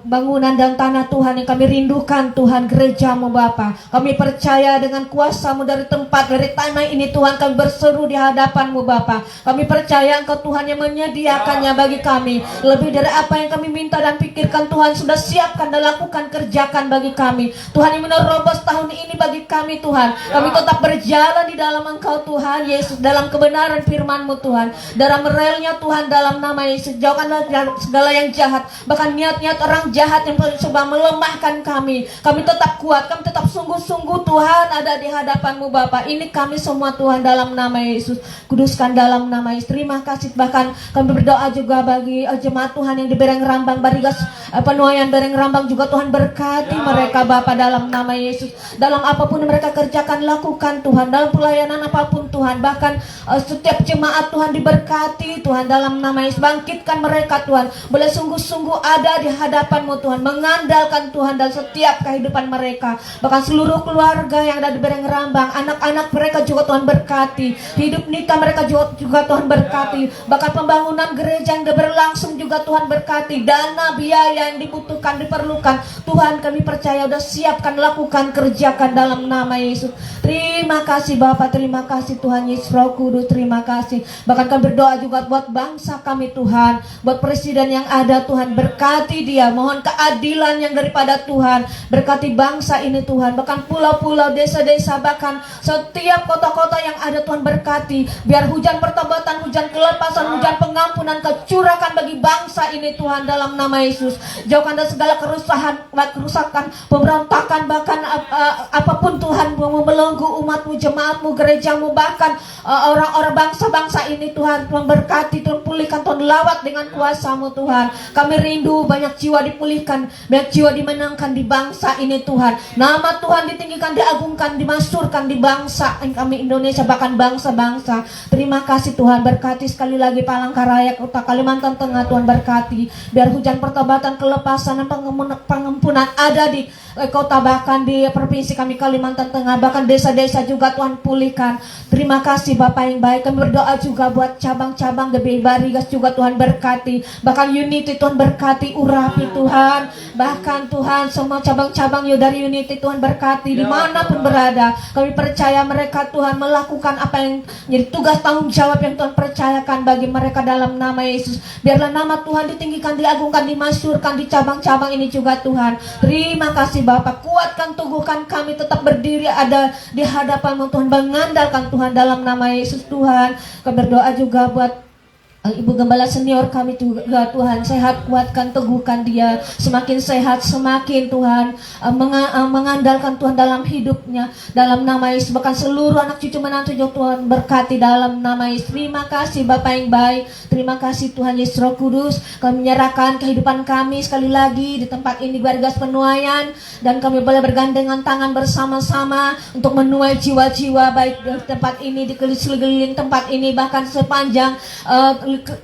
bangunan dan tanah Tuhan yang kami rindukan Tuhan, gereja-Mu Bapa. Kami percaya dengan kuasa-Mu dari tempat, dari tanah ini Tuhan, kami berseru di hadapan-Mu Bapa. Kami percaya Engkau Tuhan yang menyediakannya bagi kami. Lebih dari apa yang kami minta dan pikirkan Tuhan sudah siapkan dan lakukan, kerjakan bagi kami. Tuhan yang menerobos tahun ini bagi kami Tuhan. Kami tetap berjalan di dalam Engkau Tuhan Yesus, dalam kebenaran firman-Mu Tuhan. Dalam relnya Tuhan, dalam nama Yesus. Jauhkanlah segala yang jahat, bahkan niat-niat orang jahat yang coba melemahkan kami. Kami tetap kuat, kami tetap sungguh-sungguh Tuhan ada di hadapan-Mu Bapa. Ini kami semua Tuhan dalam nama Yesus. Kuduskan dalam nama Yesus. Terima kasih. Bahkan kami berdoa juga bagi jemaat Tuhan yang di Bereng Rambang, Barigas Penuaian Bereng Rambang juga Tuhan, berkati mereka Bapa dalam nama Yesus. Dalam apapun yang mereka kerjakan, lakukan Tuhan. Dalam pelayanan apapun Tuhan, bahkan setiap jemaat Tuhan diberkati Tuhan dalam nama Yesus. Bangkitkan mereka Tuhan, boleh sungguh-sungguh ada di hadapan-Mu Tuhan, mengandalkan Tuhan dalam setiap kehidupan mereka. Bahkan seluruh keluarga yang ada di Bereng Rambang, anak-anak mereka juga Tuhan berkati. Hidup nikah mereka juga Tuhan berkati. Bahkan pembangunan gereja yang berlangsung juga Tuhan berkati. Dana biaya yang dibutuhkan, diperlukan Tuhan, kami percaya udah siapkan, lakukan, kerjakan dalam nama Yesus. Terima kasih Bapa, terima kasih Tuhan Yesus Roh Kudus, terima kasih. Bahkan kami berdoa juga buat bangsa kami Tuhan, buat presiden yang ada Tuhan, berkati dia. Mohon keadilan yang daripada Tuhan, berkati bangsa ini Tuhan, bahkan pulau-pulau, desa-desa, bahkan setiap kota-kota yang ada Tuhan berkati. Biar hujan pertobatan, hujan kelepasan, hujan pengampunan kecurahkan bagi bangsa ini Tuhan dalam nama Yesus. Jauhkan dari segala kerusakan, pemberontakan, bahkan apapun Tuhan membelenggu umat-Mu, jemaat-Mu, gereja-Mu, bahkan orang-orang bangsa-bangsa ini Tuhan memberkati Tuhan. pulihkan Tuhan, lawat dengan kuasa-Mu Tuhan. Kami rindu banyak jiwa dipulihkan, banyak jiwa dimenangkan di bangsa ini Tuhan. Nama Tuhan ditinggikan, diagungkan, dimasyhurkan di bangsa kami Indonesia, bahkan bangsa-bangsa. Terima kasih Tuhan, berkati sekali lagi Palangkaraya, Kota Kalimantan Tengah Tuhan, berkati. Biar hujan pertobatan, kelepasan, dan pengampunan ada di kota, bahkan di provinsi kami Kalimantan Tengah, bahkan desa-desa juga Tuhan pulihkan. Terima kasih Bapak yang baik. Kami berdoa juga buat cabang-cabang GBI Barigas juga Tuhan berkati, bahkan Unity Tuhan berkati, urapi Tuhan, bahkan Tuhan semua cabang-cabang dari Unity Tuhan berkati dimanapun berada. Kami percaya mereka Tuhan melakukan apa yang jadi tugas tanggung jawab yang Tuhan percayakan bagi mereka dalam nama Yesus. Biarlah nama Tuhan ditinggikan, diagungkan, dimasyhurkan di cabang-cabang ini juga Tuhan. Terima kasih Bapak, kuatkan, teguhkan kami tetap berdiri ada di hadapan-Mu Tuhan, mengandalkan Tuhan dalam nama Yesus Tuhan. Kami berdoa juga buat Ibu Gembala senior kami juga Tuhan, sehat, kuatkan, teguhkan dia, semakin sehat, semakin Tuhan mengandalkan Tuhan dalam hidupnya, dalam nama Yesus. Bahkan seluruh anak cucu menantu Tuhan berkati dalam nama Yesus. Terima kasih Bapak yang baik, terima kasih Tuhan Yesus Roh Kudus. Kami menyerahkan kehidupan kami sekali lagi di tempat ini Barigas Penuaian, dan kami boleh bergandengan tangan bersama-sama untuk menuai jiwa-jiwa baik di tempat ini, di sekeliling tempat ini, bahkan sepanjang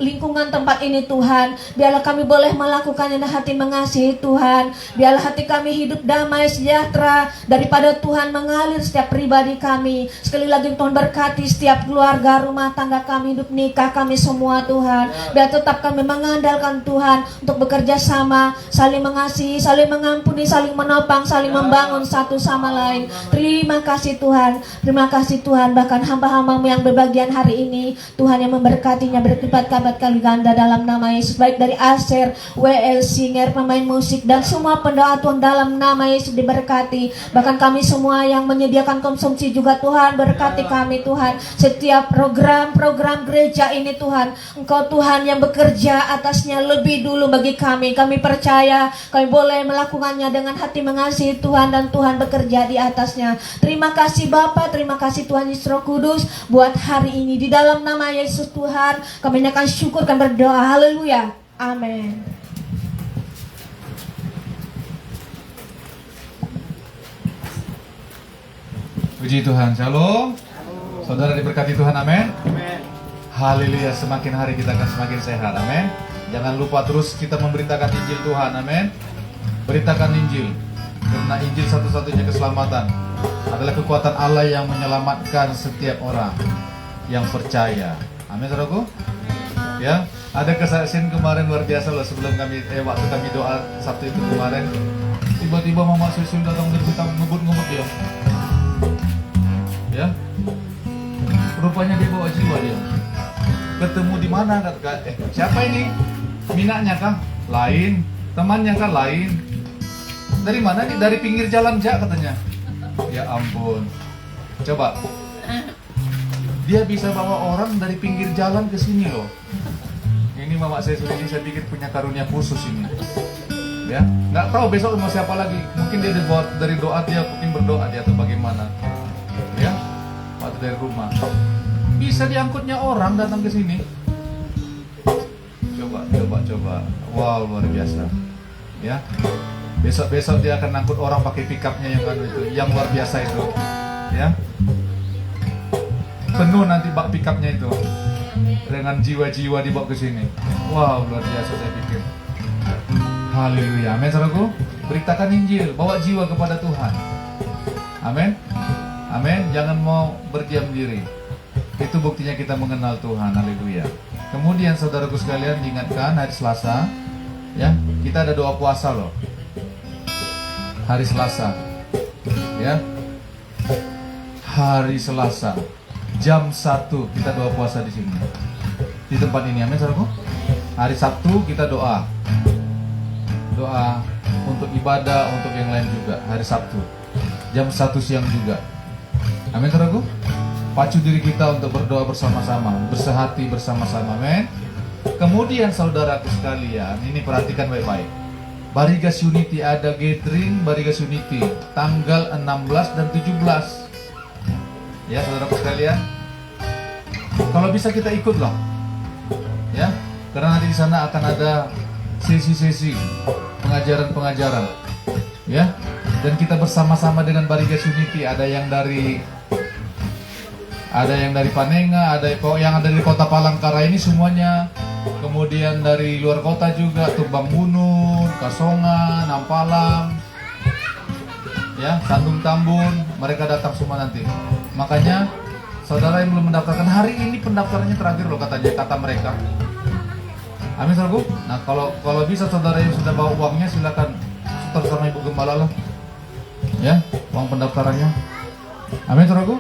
lingkungan tempat ini Tuhan. Biarlah kami boleh melakukannya dengan hati mengasihi Tuhan. Biarlah hati kami hidup damai sejahtera, daripada Tuhan mengalir setiap pribadi kami. Sekali lagi Tuhan berkati setiap keluarga, rumah tangga kami, hidup nikah kami semua Tuhan. Biar tetap kami mengandalkan Tuhan untuk bekerja sama, saling mengasihi, saling mengampuni, saling menopang, saling membangun satu sama lain. Terima kasih Tuhan, terima kasih Tuhan. Bahkan hamba-hamba-Mu yang berbagian hari ini Tuhan yang memberkatinya berlipat kabat kali ganda dalam nama Yesus, baik dari Aser, WL Singer, pemain musik, dan semua pendoa Tuhan dalam nama Yesus diberkati. Bahkan kami semua yang menyediakan konsumsi juga Tuhan, berkati kami Tuhan. Setiap program-program gereja ini Tuhan, Engkau Tuhan yang bekerja atasnya lebih dulu bagi kami. Kami percaya kami boleh melakukannya dengan hati mengasihi Tuhan, dan Tuhan bekerja di atasnya. Terima kasih Bapa, terima kasih Tuhan Yesus Roh Kudus buat hari ini. Di dalam nama Yesus Tuhan kami akan syukur dan berdoa. Haleluya. Amin. Puji Tuhan. Shalom. Saudara diberkati Tuhan. Amin. Haleluya. Semakin hari kita akan semakin sehat. Amin. Jangan lupa terus kita memberitakan Injil Tuhan. Amin. Beritakan Injil, karena Injil satu-satunya keselamatan, adalah kekuatan Allah yang menyelamatkan setiap orang yang percaya. Amin, saudaraku. Ya, ada kesaksian kemarin luar biasa loh. Sebelum kami waktu kami doa Sabtu itu kemarin, tiba-tiba Mama Susul datang dari kita ngebut-ngebut dia. Ya, rupanya dia bawa jiwa dia. Ketemu di mana? Siapa ini? Minaknya kah? Lain. Temannya kah? Lain. Dari mana nih? Dari pinggir jalan Jak katanya. Ya ampun. Coba. Dia bisa bawa orang dari pinggir jalan ke sini loh. Ini Mama saya sudah saya pikir punya karunia khusus ini. Ya, nggak tahu besok mau siapa lagi. Mungkin dia dibawa dari doa dia, mungkin berdoa dia atau bagaimana. Ya, atau dari rumah. Bisa diangkutnya orang datang ke sini. Coba. Wow, luar biasa. Ya. Besok dia akan angkut orang pakai pickupnya yang luar biasa itu. Ya. Penuh nanti bak pickupnya itu dengan jiwa-jiwa dibawa ke sini. Wow, luar biasa saya pikir. Haleluya. Amin, saudaraku. Beritakan Injil, bawa jiwa kepada Tuhan. Amin. Amin. Jangan mau berdiam diri. Itu buktinya kita mengenal Tuhan. Haleluya. Kemudian saudaraku sekalian diingatkan hari Selasa, ya, kita ada doa puasa loh. Hari Selasa. Ya. Hari Selasa. Jam 1 kita doa puasa di sini. Di tempat ini, amin saudaraku. Hari Sabtu kita doa. Doa untuk ibadah, untuk yang lain juga. Hari Sabtu. Jam 1 siang juga. Amin saudaraku. Pacu diri kita untuk berdoa bersama-sama, bersehati bersama-sama, amin. Kemudian saudaraku sekalian, ini perhatikan baik-baik. Barigas Unity ada gathering Barigas Unity tanggal 16 dan 17. Ya saudaraku sekalian, kalau bisa kita ikut loh. Ya, karena nanti di sana akan ada sesi-sesi pengajaran-pengajaran. Ya, dan kita bersama-sama dengan Barigas Unity, ada yang dari Panenga, ada yang ada dari Kota Palangkaraya ini semuanya. Kemudian dari luar kota juga, Tumbang Bunun, Kasongan, Nampalang, ya, Tandung Tambun, mereka datang semua nanti. Makanya saudara yang belum mendaftarkan, hari ini pendaftarannya terakhir loh katanya, kata mereka. Amin, saudaraku. Nah, kalau bisa saudara yang sudah bawa uangnya silakan setor sama Ibu Gembala lah. Ya, uang pendaftarannya. Amin, saudaraku.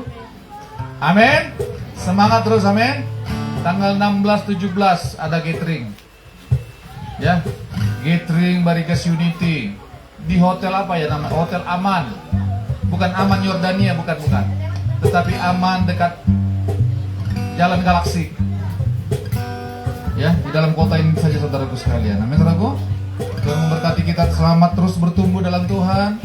Amin. Semangat terus, amin. Tanggal 16-17 ada gathering. Ya, gathering Barigas Unity di hotel apa ya namanya? Hotel Aman. Bukan Aman Yordania, bukan. Tetapi Aman dekat Jalan Galaksi. Ya, di dalam kota ini saja saudaraku sekalian. Amin, saudaraku. Tuhan memberkati kita, selamat terus bertumbuh dalam Tuhan.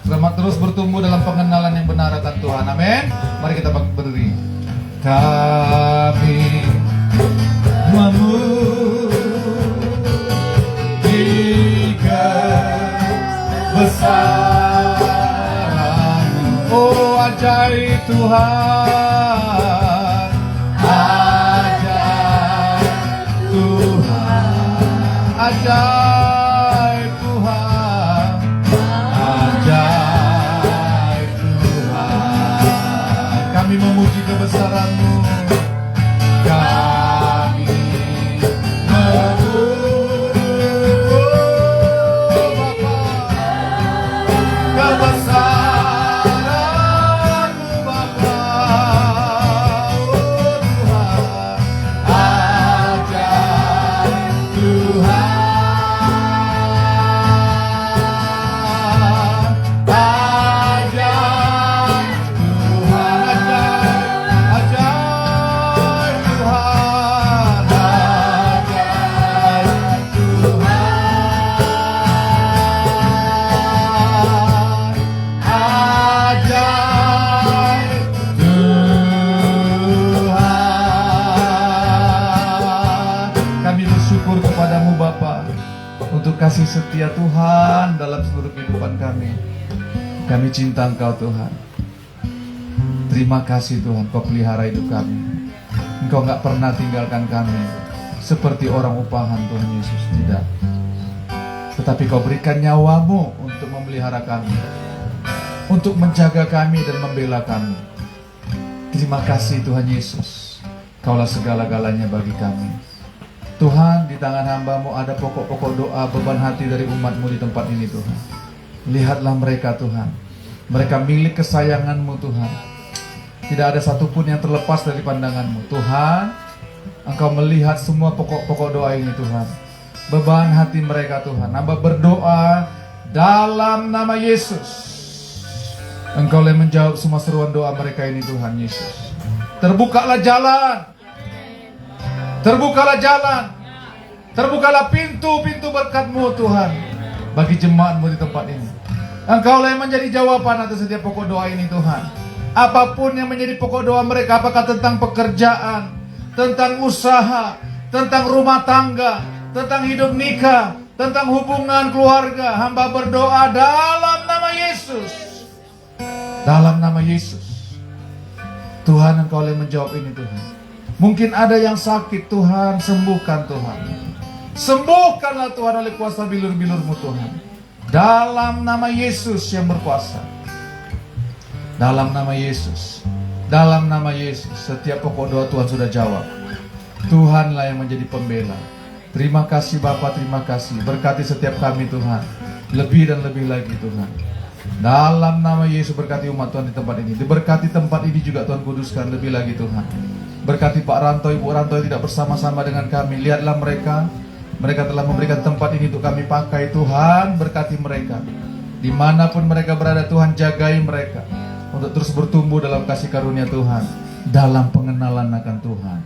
Selamat terus bertumbuh dalam pengenalan yang benar akan Tuhan. Amin. Mari kita berdiri. Kami memujikan besar-Mu, oh ajaib Tuhan, ajaib Tuhan, ajaib Tuhan, ajaib Tuhan. Kami memuji kebesaran-Mu. Kami memuji kebesaran-Mu Bapa, oh Tuhan, ajaib Tuhan, ajaib untuk kasih setia Tuhan dalam seluruh kehidupan kami. Kami cinta Engkau Tuhan. Terima kasih Tuhan, Kau pelihara hidup kami. Engkau gak pernah tinggalkan kami seperti orang upahan Tuhan Yesus, tidak. Tetapi Kau berikan nyawa-Mu untuk memelihara kami, untuk menjaga kami dan membela kami. Terima kasih Tuhan Yesus, Kaulah segala-galanya bagi kami. Tuhan, di tangan hamba-Mu ada pokok-pokok doa, beban hati dari umat-Mu di tempat ini Tuhan. Lihatlah mereka Tuhan. Mereka milik kesayangan-Mu Tuhan. Tidak ada satupun yang terlepas dari pandangan-Mu Tuhan. Engkau melihat semua pokok-pokok doa ini Tuhan. Beban hati mereka Tuhan. Hamba berdoa dalam nama Yesus. Engkau yang menjawab semua seruan doa mereka ini Tuhan Yesus. Terbukalah jalan. Terbukalah jalan, terbukalah pintu-pintu berkat-Mu Tuhan bagi jemaat-Mu di tempat ini. Engkaulah yang menjadi jawaban atas setiap pokok doa ini Tuhan. Apapun yang menjadi pokok doa mereka, apakah tentang pekerjaan, tentang usaha, tentang rumah tangga, tentang hidup nikah, tentang hubungan keluarga, hamba berdoa dalam nama Yesus. Dalam nama Yesus. Tuhan, Engkau yang menjawab ini Tuhan. Mungkin ada yang sakit Tuhan, sembuhkan Tuhan. Sembuhkanlah Tuhan oleh kuasa bilur-bilur-Mu Tuhan. Dalam nama Yesus yang berkuasa. Dalam nama Yesus. Dalam nama Yesus. Setiap pokok doa Tuhan sudah jawab. Tuhanlah yang menjadi pembela. Terima kasih Bapa, terima kasih. Berkati setiap kami Tuhan. Lebih dan lebih lagi Tuhan. Dalam nama Yesus berkati umat Tuhan di tempat ini. Diberkati tempat ini juga Tuhan, kuduskan lebih lagi Tuhan. Berkati Pak Ranto, Ibu Ranto yang tidak bersama-sama dengan kami. Lihatlah mereka. Mereka telah memberikan tempat ini untuk kami pakai Tuhan. Berkati mereka. Dimanapun mereka berada Tuhan, jagai mereka. Untuk terus bertumbuh dalam kasih karunia Tuhan. Dalam pengenalan akan Tuhan.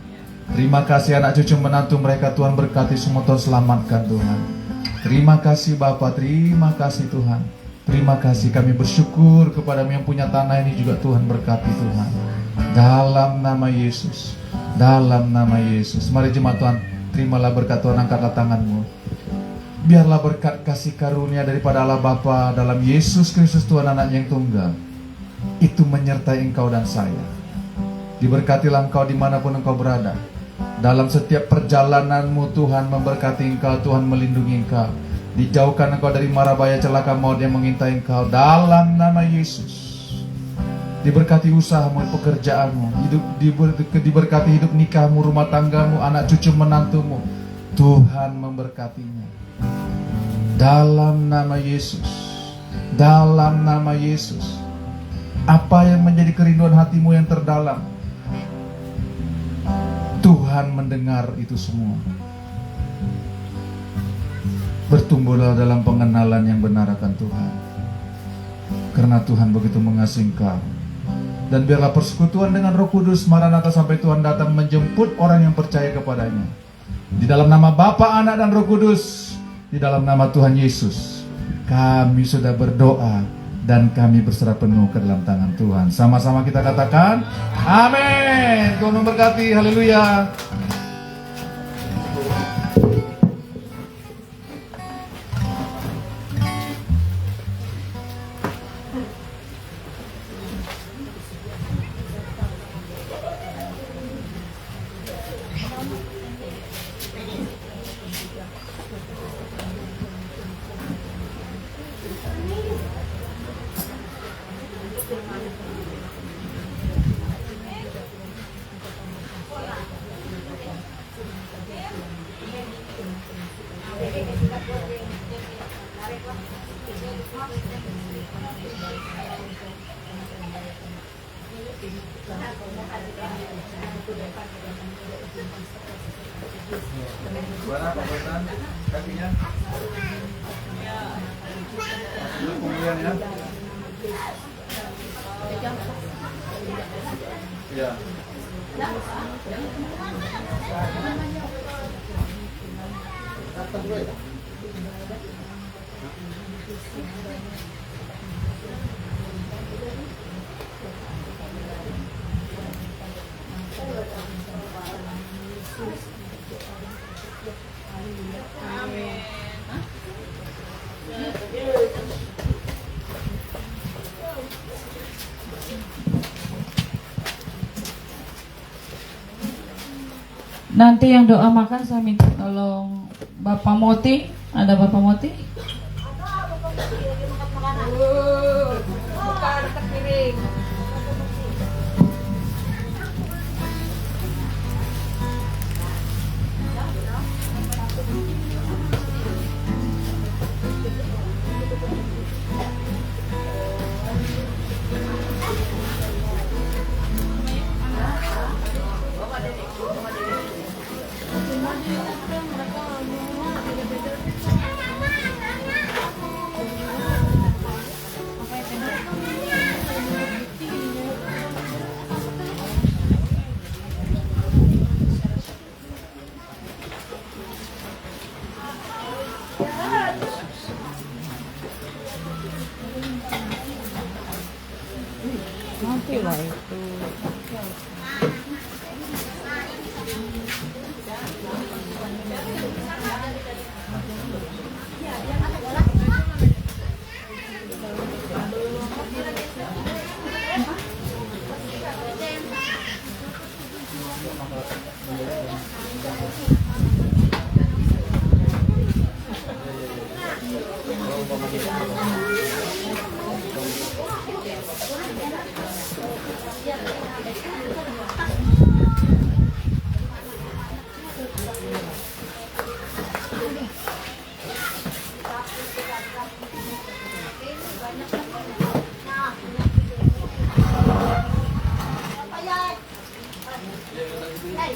Terima kasih anak cucu menantu mereka Tuhan, berkati semua Tuhan, selamatkan Tuhan. Terima kasih Bapa, terima kasih Tuhan. Terima kasih, kami bersyukur kepada-Mu yang punya tanah ini juga Tuhan, berkati Tuhan. Dalam nama Yesus. Dalam nama Yesus. Mari jemaat Tuhan, terimalah berkat Tuhan, angkatlah tanganmu. Biarlah berkat kasih karunia daripada Allah Bapa dalam Yesus Kristus Tuhan Anaknya yang tunggal itu menyertai engkau dan saya. Diberkatilah engkau dimanapun engkau berada. Dalam setiap perjalananmu Tuhan memberkati engkau, Tuhan melindungi engkau. Dijauhkan engkau dari mara bahaya celaka maut yang mengintai engkau dalam nama Yesus. Diberkati usahamu, pekerjaanmu, diberkati hidup nikahmu, rumah tanggamu, anak cucu menantumu. Tuhan memberkatinya. Dalam nama Yesus. Dalam nama Yesus. Apa yang menjadi kerinduan hatimu yang terdalam, Tuhan mendengar itu semua. Bertumbuhlah dalam pengenalan yang benar akan Tuhan, karena Tuhan begitu mengasihi engkau. Dan biarlah persekutuan dengan Roh Kudus Maranatha sampai Tuhan datang menjemput orang yang percaya kepadanya. Di dalam nama Bapa, Anak, dan Roh Kudus, di dalam nama Tuhan Yesus, kami sudah berdoa dan kami berserah penuh ke dalam tangan Tuhan. Sama-sama kita katakan, amin. Tuhan memberkati, haleluya. Gimana pembuatan kakinya? Kemudian ya. Ya. Nanti yang doa makan saya minta tolong Bapak Moti. Ada Bapak Moti? Hey,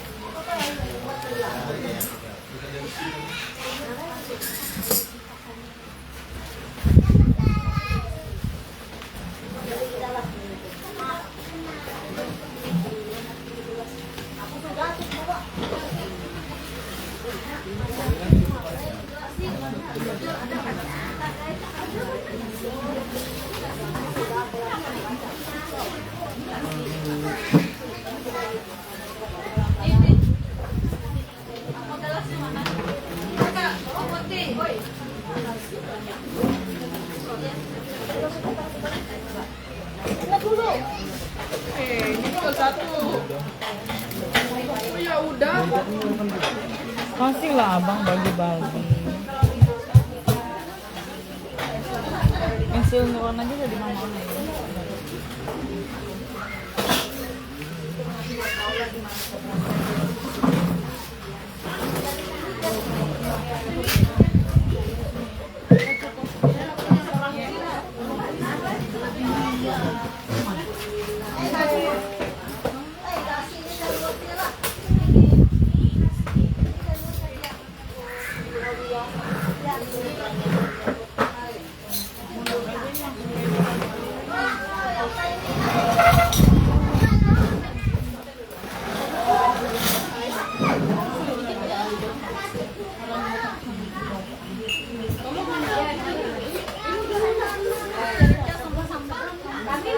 Kasih lah abang bagi-bagi. Pensil warna aja dari mana ya?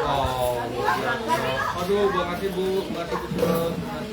Oh, aduh, makasih Bu, makasih Bu.